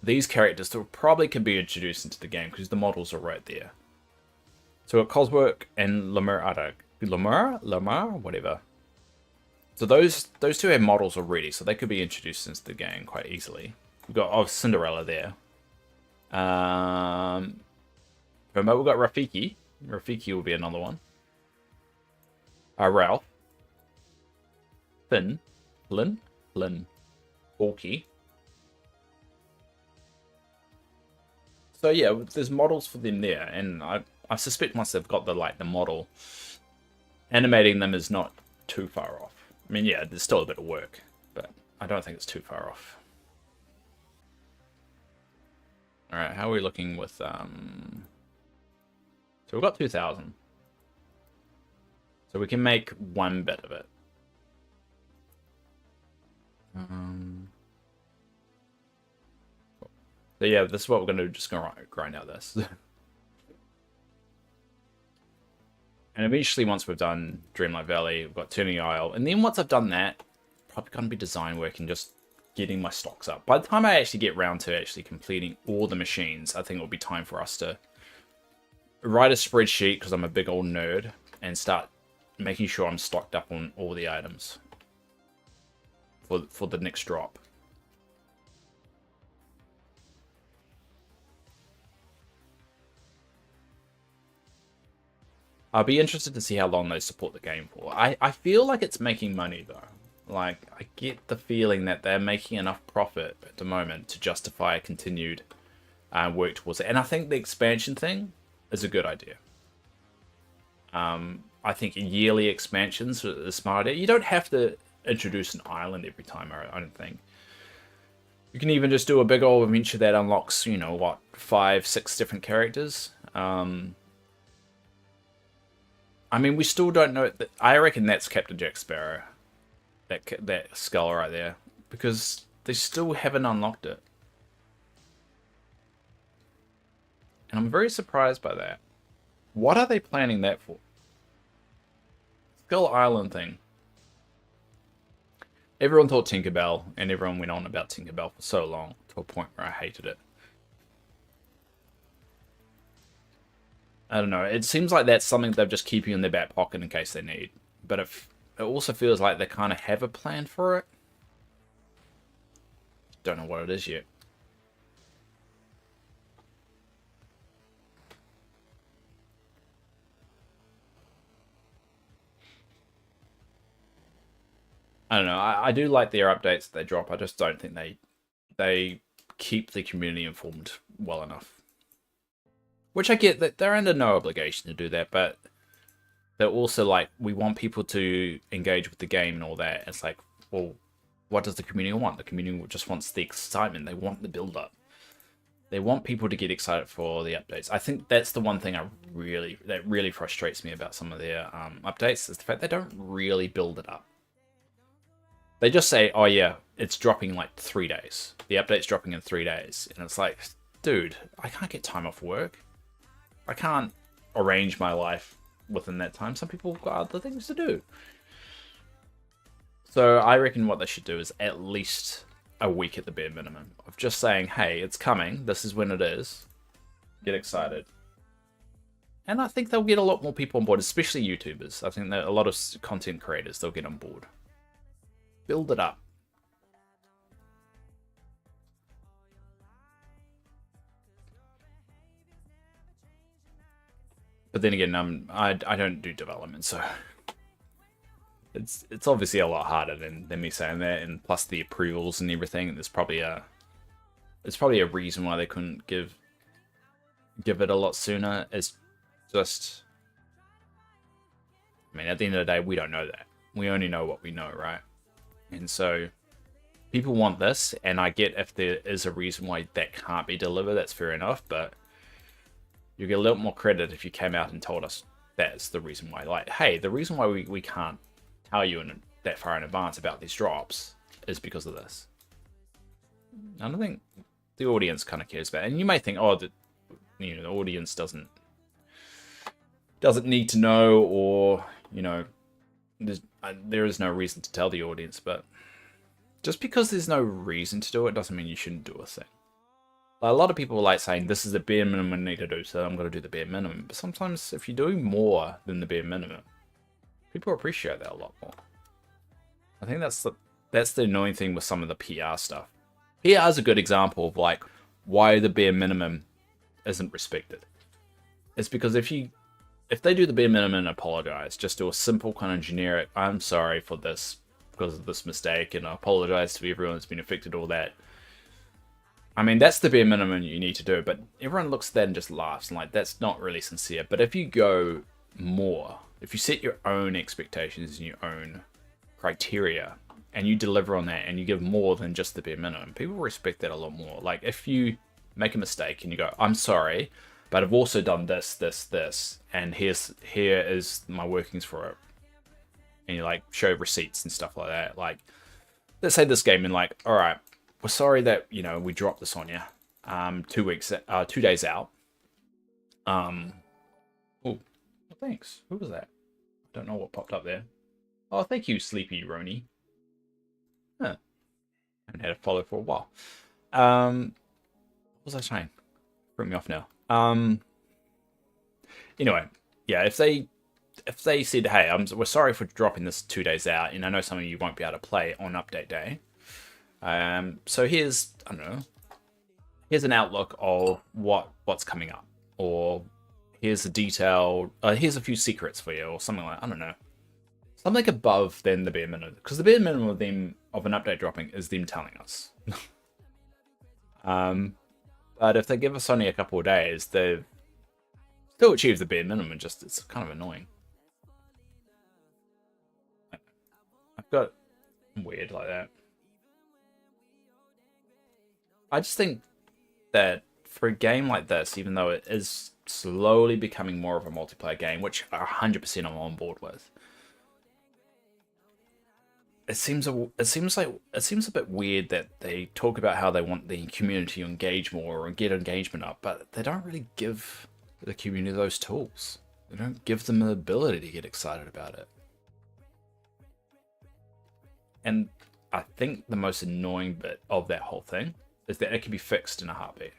these characters that probably could be introduced into the game because the models are right there. So we've got Coswork and Lamar, whatever. So those two have models already, so they could be introduced into the game quite easily. We've got Cinderella there. But we've got Rafiki. Rafiki will be another one. Ralph, Finn, Flynn, Orky. So yeah, there's models for them there, and I suspect once they've got the model, animating them is not too far off. I mean, yeah, there's still a bit of work, but I don't think it's too far off. All right, how are we looking with So we've got 2,000. So we can make one bit of it. So yeah, this is what we're going to do. Just going to grind out this. And eventually, once we've done Dreamlight Valley, we've got Turning Isle. And then once I've done that, probably going to be design work and just getting my stocks up. By the time I actually get round to actually completing all the machines, I think it'll be time for us to write a spreadsheet, because I'm a big old nerd, and start making sure I'm stocked up on all the items for the next drop. I'll be interested to see how long they support the game for. I feel like it's making money, though. Like, I get the feeling that they're making enough profit at the moment to justify a continued work towards it. And I think the expansion thing is a good idea. I think yearly expansions are a smart idea. You don't have to introduce an island every time, I don't think. You can even just do a big old adventure that unlocks, you know, what, 5, 6 different characters. I mean, we still don't know. I reckon that's Captain Jack Sparrow. That skull right there. Because they still haven't unlocked it. And I'm very surprised by that. What are they planning that for? Skull Island thing. Everyone thought Tinkerbell, and everyone went on about Tinkerbell for so long, to a point where I hated it. I don't know. It seems like that's something they're just keeping in their back pocket in case they need. But it also feels like they kind of have a plan for it. Don't know what it is yet. I don't know. I do like their updates that they drop. I just don't think they keep the community informed well enough. Which I get that they're under no obligation to do that, but they're also like, we want people to engage with the game and all that. It's like, well, what does the community want? The community just wants the excitement. They want the build-up. They want people to get excited for the updates. I think that's the one thing that really frustrates me about some of their updates, is the fact they don't really build it up. They just say, oh yeah, it's dropping in like 3 days. The update's dropping in 3 days. And it's like, dude, I can't get time off work. I can't arrange my life within that time. Some people have got other things to do. So I reckon what they should do is at least a week at the bare minimum of just saying, hey, it's coming. This is when it is. Get excited. And I think they'll get a lot more people on board, especially YouTubers. I think that a lot of content creators, they'll get on board. Build it up. But then again, I don't do development, so it's obviously a lot harder than me saying that, and plus the approvals and everything. There's probably a reason why they couldn't give it a lot sooner. It's just, I mean, at the end of the day, we don't know that. We only know what we know, right? And so people want this, and I get if there is a reason why that can't be delivered, that's fair enough, but you get a little more credit if you came out and told us that's the reason why. Like, hey, the reason why we can't tell you that far in advance about these drops is because of this. I don't think the audience kind of cares about it. And you may think, oh, the audience doesn't need to know, or, you know, there is no reason to tell the audience. But just because there's no reason to do it doesn't mean you shouldn't do a thing. A lot of people like saying, this is the bare minimum I need to do, so I'm going to do the bare minimum. But sometimes if you do more than the bare minimum, people appreciate that a lot more. I think that's the annoying thing with some of the PR stuff. PR is a good example of like why the bare minimum isn't respected. It's because if you if they do the bare minimum and apologize, just do a simple kind of generic, I'm sorry for this because of this mistake, and I apologize to everyone that's been affected, all that. I mean, that's the bare minimum you need to do, but everyone looks at that and just laughs, and like, that's not really sincere. But if you go more, if you set your own expectations and your own criteria, and you deliver on that, and you give more than just the bare minimum, people respect that a lot more. Like, if you make a mistake and you go, I'm sorry, but I've also done this, this, this, and here is my workings for it, and you like show receipts and stuff like that. Like, let's say this game, and like, all right, we're sorry that, you know, we dropped this on you 2 days out. Oh, thanks. Who was that? I don't know what popped up there. Oh, thank you, Sleepy Roni. Huh. Haven't had a follow for a while. What was I saying? Threw me off now. Anyway, yeah, if they said, hey, we're sorry for dropping this 2 days out, and I know some of you won't be able to play on update day. So here's, I don't know, here's an outlook of what's coming up, or here's a detail, here's a few secrets for you, or something like, I don't know, something above than the bare minimum, because the bare minimum of an update dropping is them telling us. But if they give us only a couple of days, they've still achieved the bare minimum. Just, it's kind of annoying. I've got weird like that. I just think that for a game like this, even though it is slowly becoming more of a multiplayer game, which 100% I'm on board with, it seems a bit weird that they talk about how they want the community to engage more and get engagement up, but they don't really give the community those tools. They don't give them the ability to get excited about it. And I think the most annoying bit of that whole thing is that it can be fixed in a heartbeat.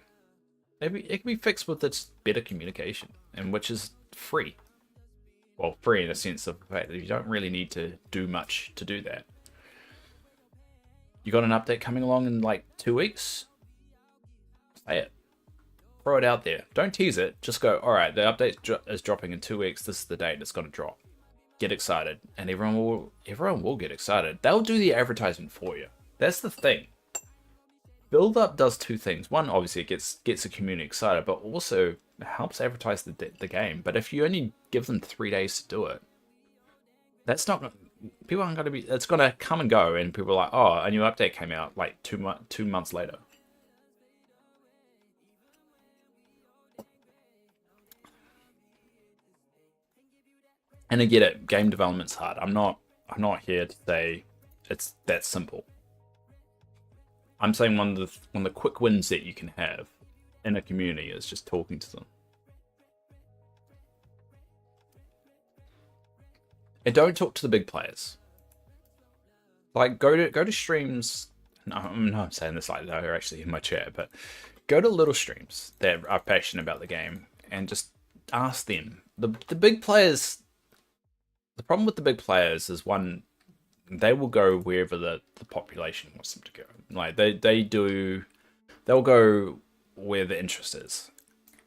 It can be fixed with its better communication, and which is free. Well, free in a sense of the fact that you don't really need to do much to do that. You got an update coming along in like 2 weeks? Say it. Throw it out there. Don't tease it. Just go, all right, the update is dropping in 2 weeks. This is the date it's going to drop. Get excited. And everyone will get excited. They'll do the advertisement for you. That's the thing. Build up does two things. One, obviously, it gets the community excited, but also helps advertise the game. But if you only give them 3 days to do it, that's not... People aren't going to be... It's going to come and go, and people are like, oh, a new update came out like 2 months later. And I get it, game development's hard. I'm not here to say it's that simple. I'm saying one of the quick wins that you can have in a community is just talking to them. And don't talk to the big players. Like, go to streams. No, I'm saying this like they're actually in my chat, but go to little streams that are passionate about the game and just ask them. The big players. The problem with the big players is, one, they will go wherever the population wants them to go. Like they'll go where the interest is,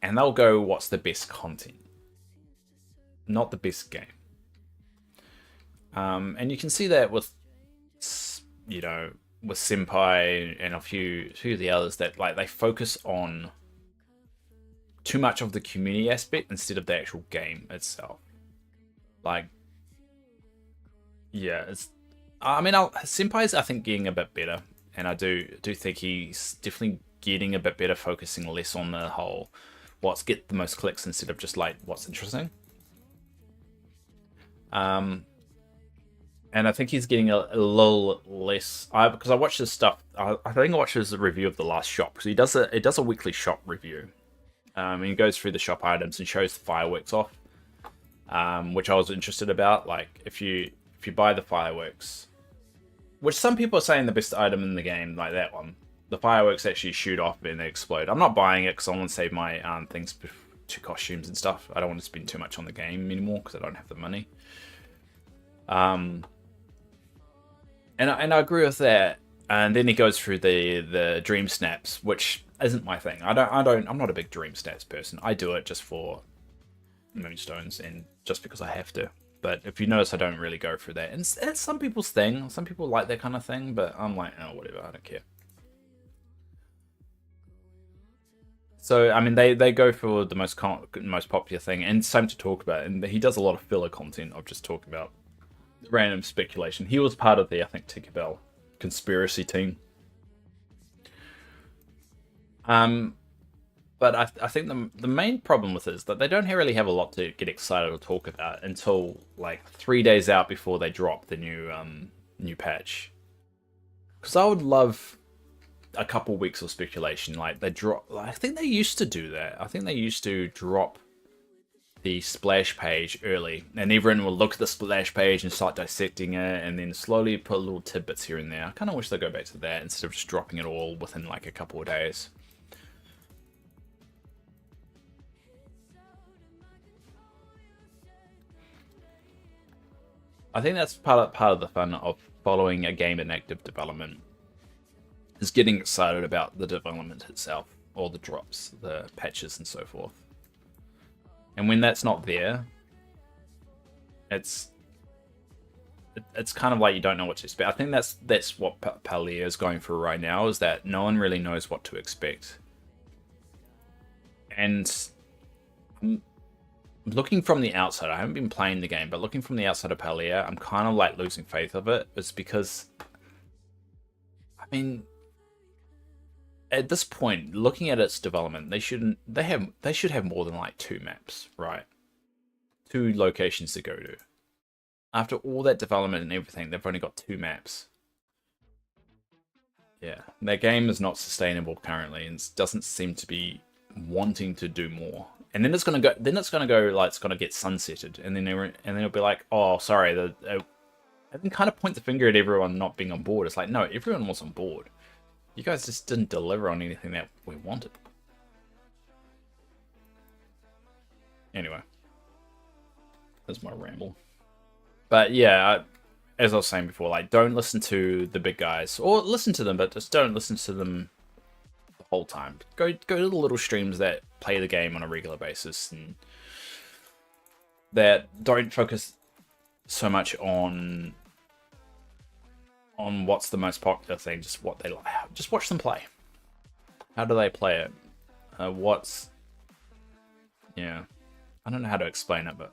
and they'll go what's the best content, not the best game. And you can see that with, you know, with Senpai and a few of the others, that like they focus on too much of the community aspect instead of the actual game itself. Like, yeah, I mean, Senpai's, I think, getting a bit better, and I do think he's definitely getting a bit better, focusing less on the whole what's get the most clicks instead of just like what's interesting. And I think he's getting a little less. Because I watched his stuff. I think I watched his review of the last shop, because he does a weekly shop review. And he goes through the shop items and shows the fireworks off, which I was interested about. Like, if you buy the fireworks, which some people are saying the best item in the game, like that one, the fireworks actually shoot off and they explode. I'm not buying it because I want to save my things to costumes and stuff. I don't want to spend too much on the game anymore because I don't have the money. And I agree with that. And then he goes through the dream snaps, which isn't my thing. I'm not a big dream snaps person. I do it just for moonstones, and just because I have to. But if you notice, I don't really go through that. And it's some people's thing. Some people like that kind of thing, but I'm like, oh, whatever, I don't care. So, I mean, they go for the most popular thing, and same to talk about. And he does a lot of filler content of just talking about random speculation. He was part of the, I think, Tinkerbell conspiracy team. But I think the main problem with it is that they don't really have a lot to get excited or talk about until like 3 days out before they drop the new patch. Because I would love a couple weeks of speculation. Like they drop, I think they used to do that. I think they used to drop the splash page early, and everyone will look at the splash page and start dissecting it, and then slowly put little tidbits here and there. I kind of wish they go back to that instead of just dropping it all within like a couple of days. I think that's part of the fun of following a game in active development, is getting excited about the development itself, or the drops, the patches, and so forth. And when that's not there, it's kind of like you don't know what to expect. I think that's what Palia is going through right now, is that no one really knows what to expect. And looking from the outside, I haven't been playing the game, but looking from the outside of Palia, I'm kind of like losing faith of it. It's because, I mean, at this point, looking at its development, they should have more than like 2 maps, right? 2 locations to go to. After all that development and everything, they've only got 2 maps. Yeah, their game is not sustainable currently, and doesn't seem to be wanting to do more. And then it's gonna go. Then it's gonna go like it's gonna get sunsetted, and then it'll be like, oh, sorry. And then kind of point the finger at everyone not being on board. It's like, no, everyone was on board. You guys just didn't deliver on anything that we wanted. Anyway, that's my ramble. But yeah, as I was saying before, like, don't listen to the big guys, or listen to them, but just don't listen to them the whole time. Go to the little streams that play the game on a regular basis, and that don't focus so much on what's the most popular thing, just what they like. Just watch them play. How do they play it? Yeah, I don't know how to explain it, but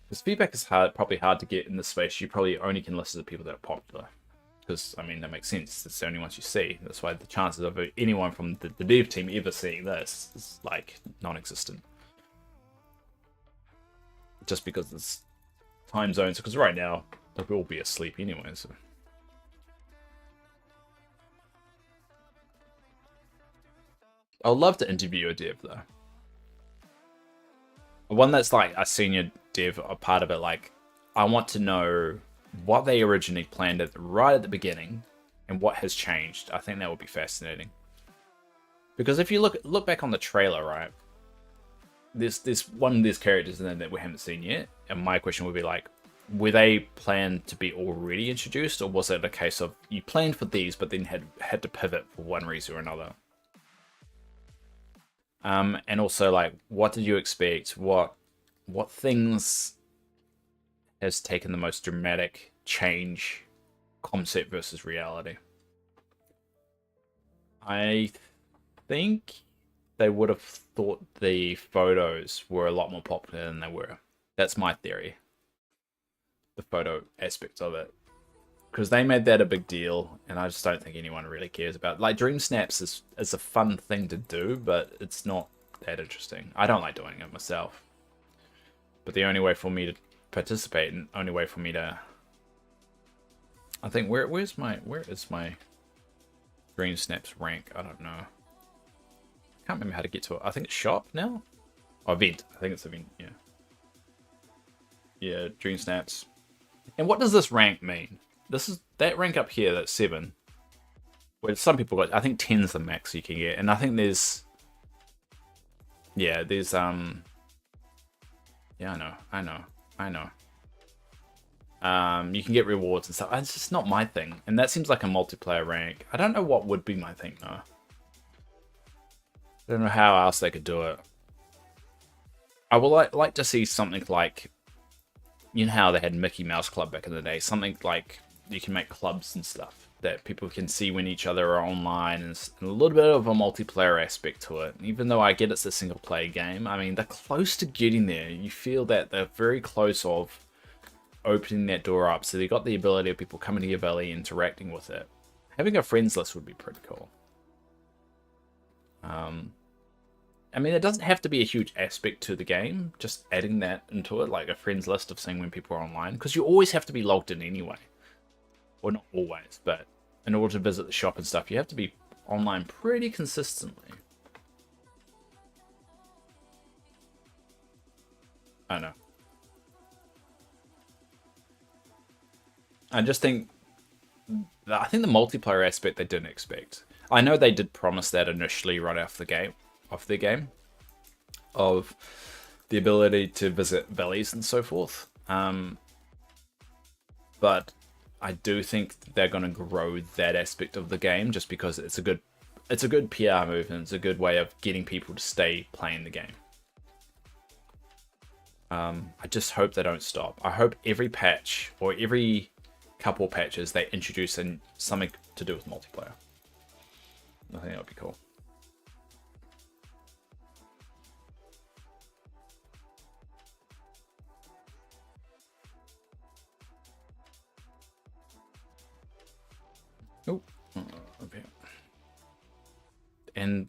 because feedback is probably hard to get in this space. You probably only can listen to people that are popular. Because, I mean, that makes sense. It's the only ones you see. That's why the chances of anyone from the dev team ever seeing this is, like, non-existent. Just because it's time zones. Because right now, they'll all be asleep anyway, so. I'd love to interview a dev, though. One that's, like, a senior dev, a part of it, like, I want to know what they originally planned right at the beginning and what has changed. I think that would be fascinating. Because if you look back on the trailer, right, there's one of these characters in there that we haven't seen yet, and my question would be like, were they planned to be already introduced, or was it a case of you planned for these but then had to pivot for one reason or another? And also, like, what did you expect? What things has taken the most dramatic change, concept versus reality? I think they would have thought the photos were a lot more popular than they were. That's my theory. The photo aspect of it. Because they made that a big deal, and I just don't think anyone really cares about it. Like, Dream Snaps is a fun thing to do, but it's not that interesting. I don't like doing it myself. But the only way for me to participate, and only way for me to, I think, where is my Dream Snaps rank? I don't know. I can't remember how to get to it. I think it's shop now? Oh, event. I think it's event, yeah. Yeah, Dream Snaps. And what does this rank mean? This is that rank up here, that's 7. Where some people got, I think 10's the max you can get. And I think there's, yeah, there's, yeah, I know. You can get rewards and stuff. It's just not my thing. And that seems like a multiplayer rank. I don't know what would be my thing, though. I don't know how else they could do it. I would like to see something like, you know how they had Mickey Mouse Club back in the day, something like you can make clubs and stuff that people can see when each other are online, and a little bit of a multiplayer aspect to it. Even though I get it's a single player game, I mean, they're close to getting there. You feel that they're very close of opening that door up, so they got the ability of people coming to your belly, interacting with it. Having a friends list would be pretty cool. I mean, it doesn't have to be a huge aspect to the game, just adding that into it, like a friends list of seeing when people are online, because you always have to be logged in anyway. Well, not always, but in order to visit the shop and stuff, you have to be online pretty consistently. I know. I just think, I think the multiplayer aspect they didn't expect. I know they did promise that initially right off the game, of the ability to visit valleys and so forth. But I do think they're going to grow that aspect of the game just because it's a good PR move, and it's a good way of getting people to stay playing the game. I just hope they don't stop. I hope every patch or every couple patches they introduce something to do with multiplayer. I think that would be cool. Oh, okay. And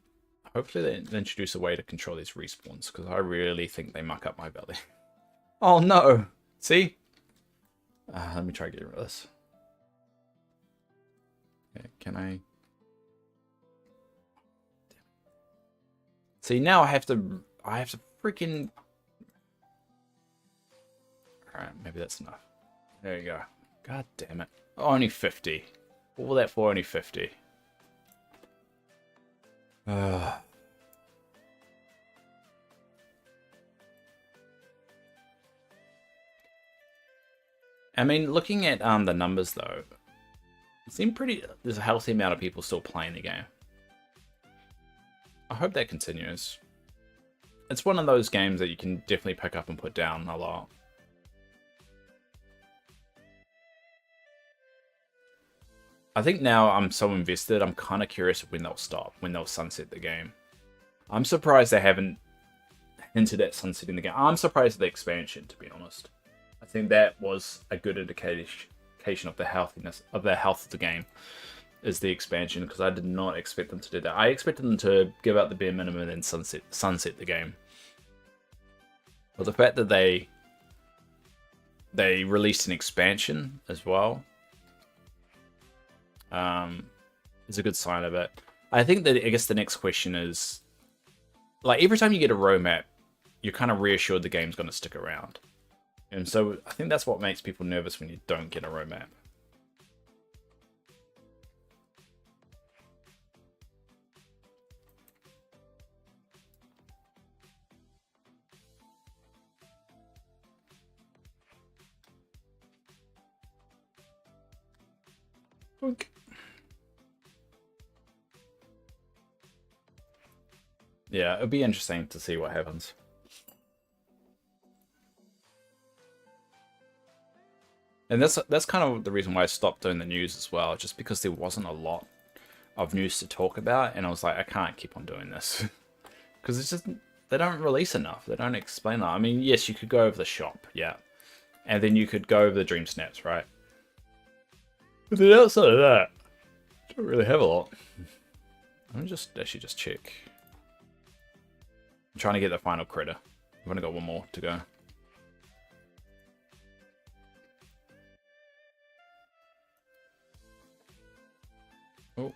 hopefully they introduce a way to control these respawns, because I really think they muck up my belly. Oh no! See? Let me try to get rid of this. Okay, can I? See, now I have to freaking... Alright, maybe that's enough. There you go. God damn it. Only 50. All that for only 50. I mean, looking at the numbers though, it seemed pretty. There's a healthy amount of people still playing the game. I hope that continues. It's one of those games that you can definitely pick up and put down a lot. I think now I'm so invested, I'm kind of curious when they'll stop, when they'll sunset the game. I'm surprised they haven't hinted at sunsetting the game. I'm surprised at the expansion, to be honest. I think that was a good indication of the healthiness of the health of the game, is the expansion, because I did not expect them to do that. I expected them to give out the bare minimum and sunset the game. But the fact that they released an expansion as well is a good sign of it. I think that, I guess the next question is, like, every time you get a roadmap, you're kind of reassured the game's going to stick around. And so I think that's what makes people nervous when you don't get a roadmap. Boink. Yeah, it'll be interesting to see what happens. And that's kind of the reason why I stopped doing the news as well, just because there wasn't a lot of news to talk about, and I was like, I can't keep on doing this. Because it's just, they don't release enough, they don't explain that. I mean, yes, you could go over the shop, yeah. And then you could go over the dream snaps, right? But then outside of that, I don't really have a lot. Let me just actually just check. I'm trying to get the final critter. I've only got one more to go. Oh.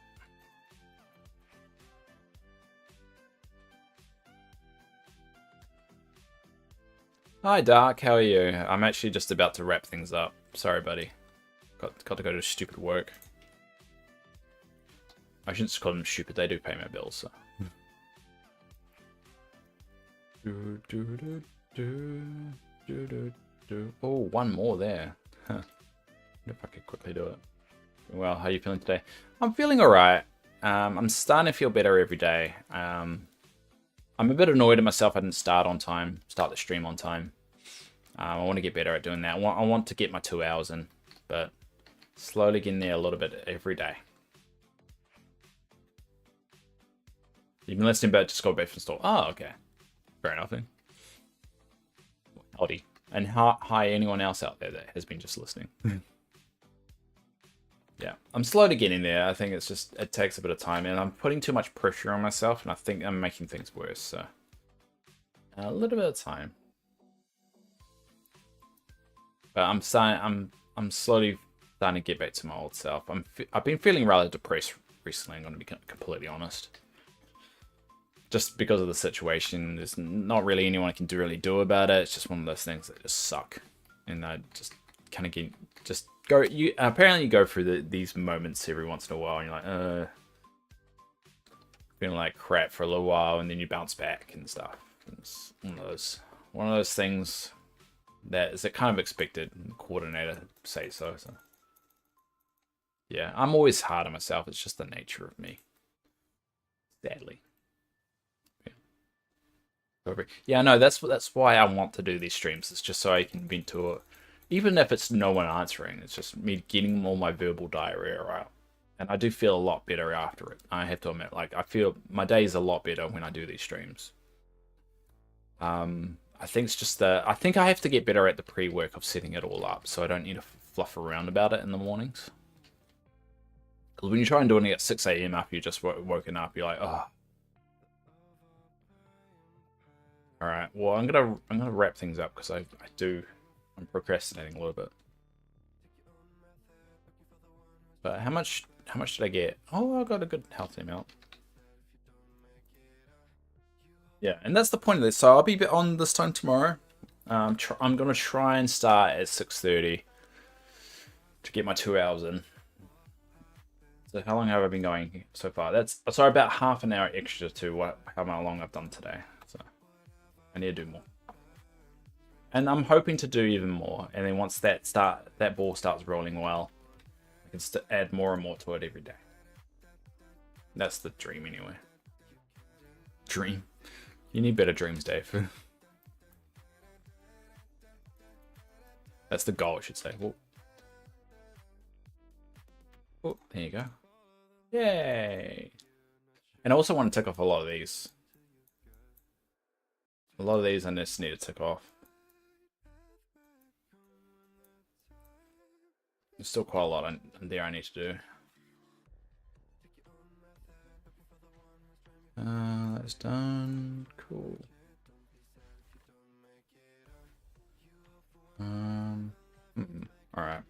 Hi Dark, how are you? I'm actually just about to wrap things up. Sorry buddy. Got to go to stupid work. I shouldn't just call them stupid, they do pay my bills, so. Oh, one more there. Huh. If I could quickly do it. Well, how are you feeling today? I'm feeling alright. I'm starting to feel better every day. I'm a bit annoyed at myself I didn't start the stream on time. I want to get better at doing that. I want to get my 2 hours in, but slowly getting there a little bit every day. You've been listening about just got back from store. Oh, okay. Fair enough then. Howdy. And hi anyone else out there that has been just listening. Yeah, I'm slowly getting there. I think it takes a bit of time, and I'm putting too much pressure on myself, and I think I'm making things worse. So a little bit of time, but I'm slowly starting to get back to my old self. I've been feeling rather depressed recently. I'm going to be completely honest, just because of the situation. There's not really anyone I can really do about it. It's just one of those things that just suck, and I just kind of get apparently you go through these moments every once in a while, and you're like, feeling like crap for a little while, and then you bounce back and stuff. It's one of those things that is kind of expected. The coordinator say so. Yeah, I'm always hard on myself. It's just the nature of me, sadly. Yeah, no, that's why I want to do these streams. It's just so I can vent to it. Even if it's no one answering, it's just me getting all my verbal diarrhea out. And I do feel a lot better after it. I have to admit, like, I feel my day is a lot better when I do these streams. I think it's just I think I have to get better at the pre-work of setting it all up, so I don't need to fluff around about it in the mornings. Because when you try and doing it at 6 AM after you just woken up, you're like, oh. All right. Well, I'm gonna wrap things up because I'm procrastinating a little bit. But how much did I get? Oh, I got a good healthy amount. Yeah, and that's the point of this. So I'll be on this time tomorrow. I'm gonna try and start at 6:30 to get my 2 hours in. So how long have I been going so far? That's sorry, about half an hour extra to how long I've done today. So I need to do more. And I'm hoping to do even more. And then once that ball starts rolling well, I can add more and more to it every day. That's the dream anyway. Dream. You need better dreams, Dave. That's the goal, I should say. Whoa. Oh, there you go. Yay! And I also want to tick off a lot of these. A lot of these I just need to tick off. There's still quite a lot in there I need to do. That's done. Cool. Alright.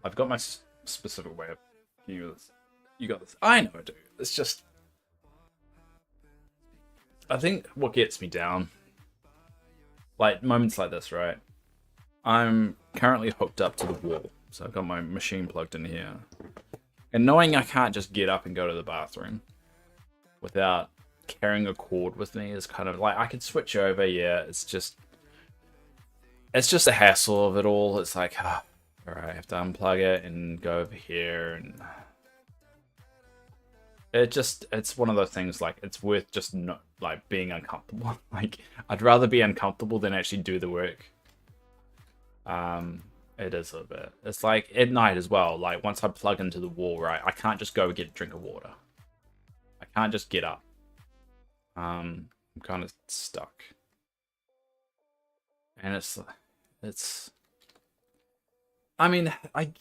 I've got my specific way of you this. You got this. I know I do. It's just... I think what gets me down, like moments like this, right? I'm currently hooked up to the wall. So I've got my machine plugged in here. And knowing I can't just get up and go to the bathroom without carrying a cord with me is kind of like, I could switch over, yeah, it's just a hassle of it all. It's like, all right, I have to unplug it and go over here, and it's one of those things, like, it's worth just not, like, being uncomfortable. Like, I'd rather be uncomfortable than actually do the work. It is a bit. It's like at night as well. Like, once I plug into the wall, right, I can't just go get a drink of water. I can't just get up. I'm kind of stuck. And it's. I mean, I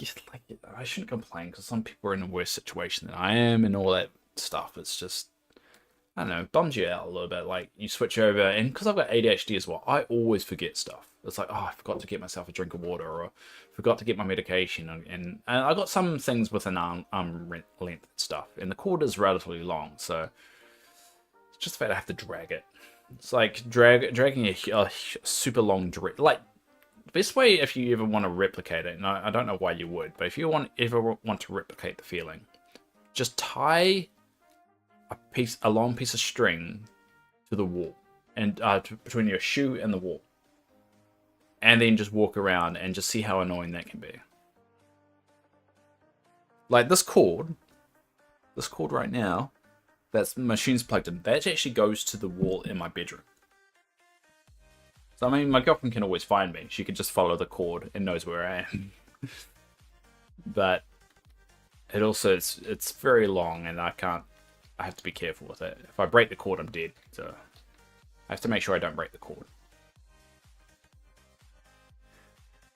shouldn't complain because some people are in a worse situation than I am and all that stuff. It's just, I don't know, bums you out a little bit. Like, you switch over, and because I've got ADHD as well, I always forget stuff. It's like, oh, I forgot to get myself a drink of water, or forgot to get my medication, and I got some things with an arm length stuff, and the cord is relatively long, so it's just that I have to drag it. It's like dragging a super long drip. Like, the best way, if you ever want to replicate it, and I don't know why you would, but if you ever want to replicate the feeling, just tie a long piece of string to the wall, and between your shoe and the wall, and then just walk around and just see how annoying that can be. Like this cord right now, That's machine's plugged in. That actually goes to the wall in my bedroom. So I mean, my girlfriend can always find me. She could just follow the cord and knows where I am. But it also it's very long, and I have to be careful with it. If I break the cord, I'm dead. So I have to make sure I don't break the cord.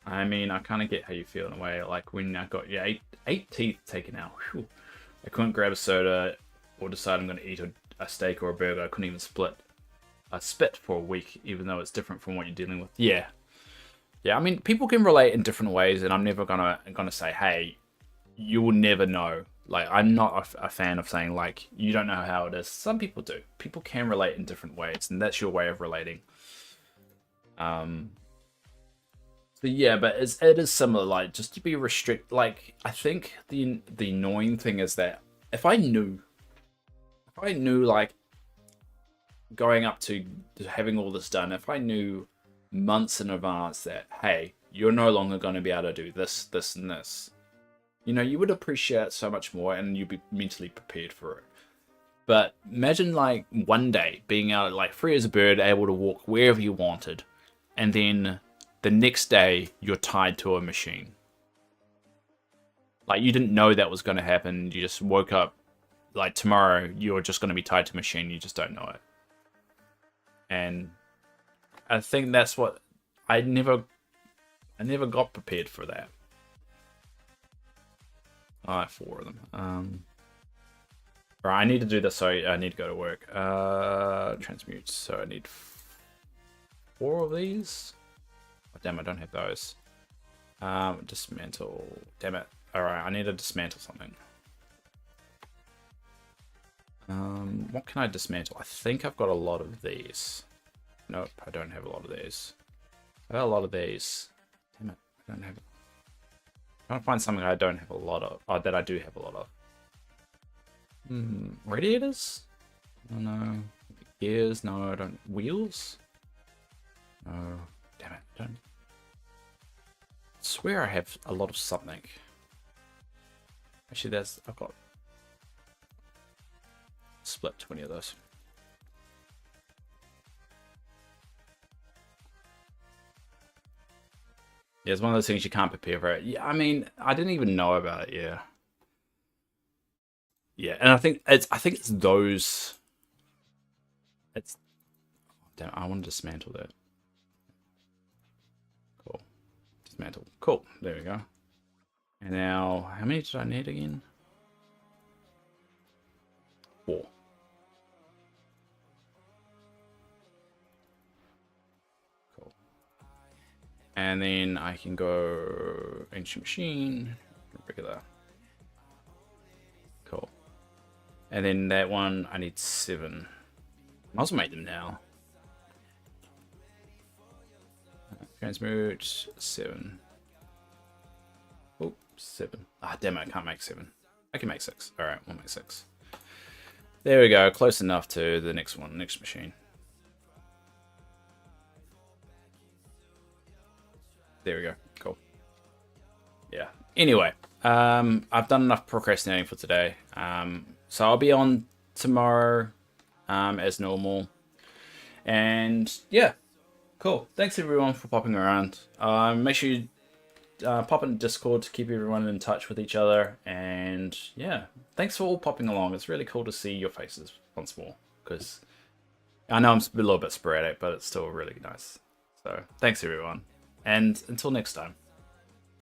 I mean, I kind of get how you feel in a way. Like when I got eight teeth taken out. Whew. I couldn't grab a soda or decide I'm going to eat a steak or a burger. I couldn't even spit for a week, even though it's different from what you're dealing with. Yeah. I mean, people can relate in different ways, and I'm never gonna say, hey, you will never know. Like, I'm not a fan of saying, like, you don't know how it is. Some people do. People can relate in different ways, and that's your way of relating. So yeah, but it is similar. Like, just to be like, I think the annoying thing is that if I knew, like, going up to having all this done, if I knew months in advance that, hey, you're no longer going to be able to do this, this, and this, you know, you would appreciate it so much more, and you'd be mentally prepared for it. But imagine, like, one day being able, like, free as a bird, able to walk wherever you wanted, and then the next day you're tied to a machine. Like, you didn't know that was going to happen. You just woke up, like, tomorrow you're just going to be tied to a machine. You just don't know it. And I think that's what I never got prepared for that. I have 4 of them. Right, I need to do this, so I need to go to work. Transmute, so I need 4 of these. Oh, damn, I don't have those. Dismantle. Damn it. Alright, I need to dismantle something. What can I dismantle? I think I've got a lot of these. Nope, I don't have a lot of these. I have a lot of these. Damn it, I don't have it. I'm trying to find something I don't have a lot of. Oh, that I do have a lot of. Radiators? Oh, no. Gears? No, I don't. Wheels? No. Damn it, I don't. I swear I have a lot of something. Actually, I've got split 20 of those. Yeah, it's one of those things you can't prepare for it. Yeah, I mean, I didn't even know about it. Yeah, yeah, and I think it's those. It's. Damn, I want to dismantle that. Cool, dismantle. Cool. There we go. And now, how many did I need again? 4. Cool. And then I can go ancient machine, regular. Cool. And then that one, I need 7. Might as well make them now. Transmute 7. Oh, 7. Ah, damn it, I can't make 7. I can make 6. Alright, we'll make 6. There we go, close enough to the next one, next machine. There we go, cool. Yeah, anyway, I've done enough procrastinating for today. So I'll be on tomorrow as normal. And yeah, cool. Thanks everyone for popping around. Make sure you pop in Discord to keep everyone in touch with each other. And yeah, thanks for all popping along. It's really cool to see your faces once more, because I know I'm a little bit sporadic, but it's still really nice. So thanks everyone, and until next time.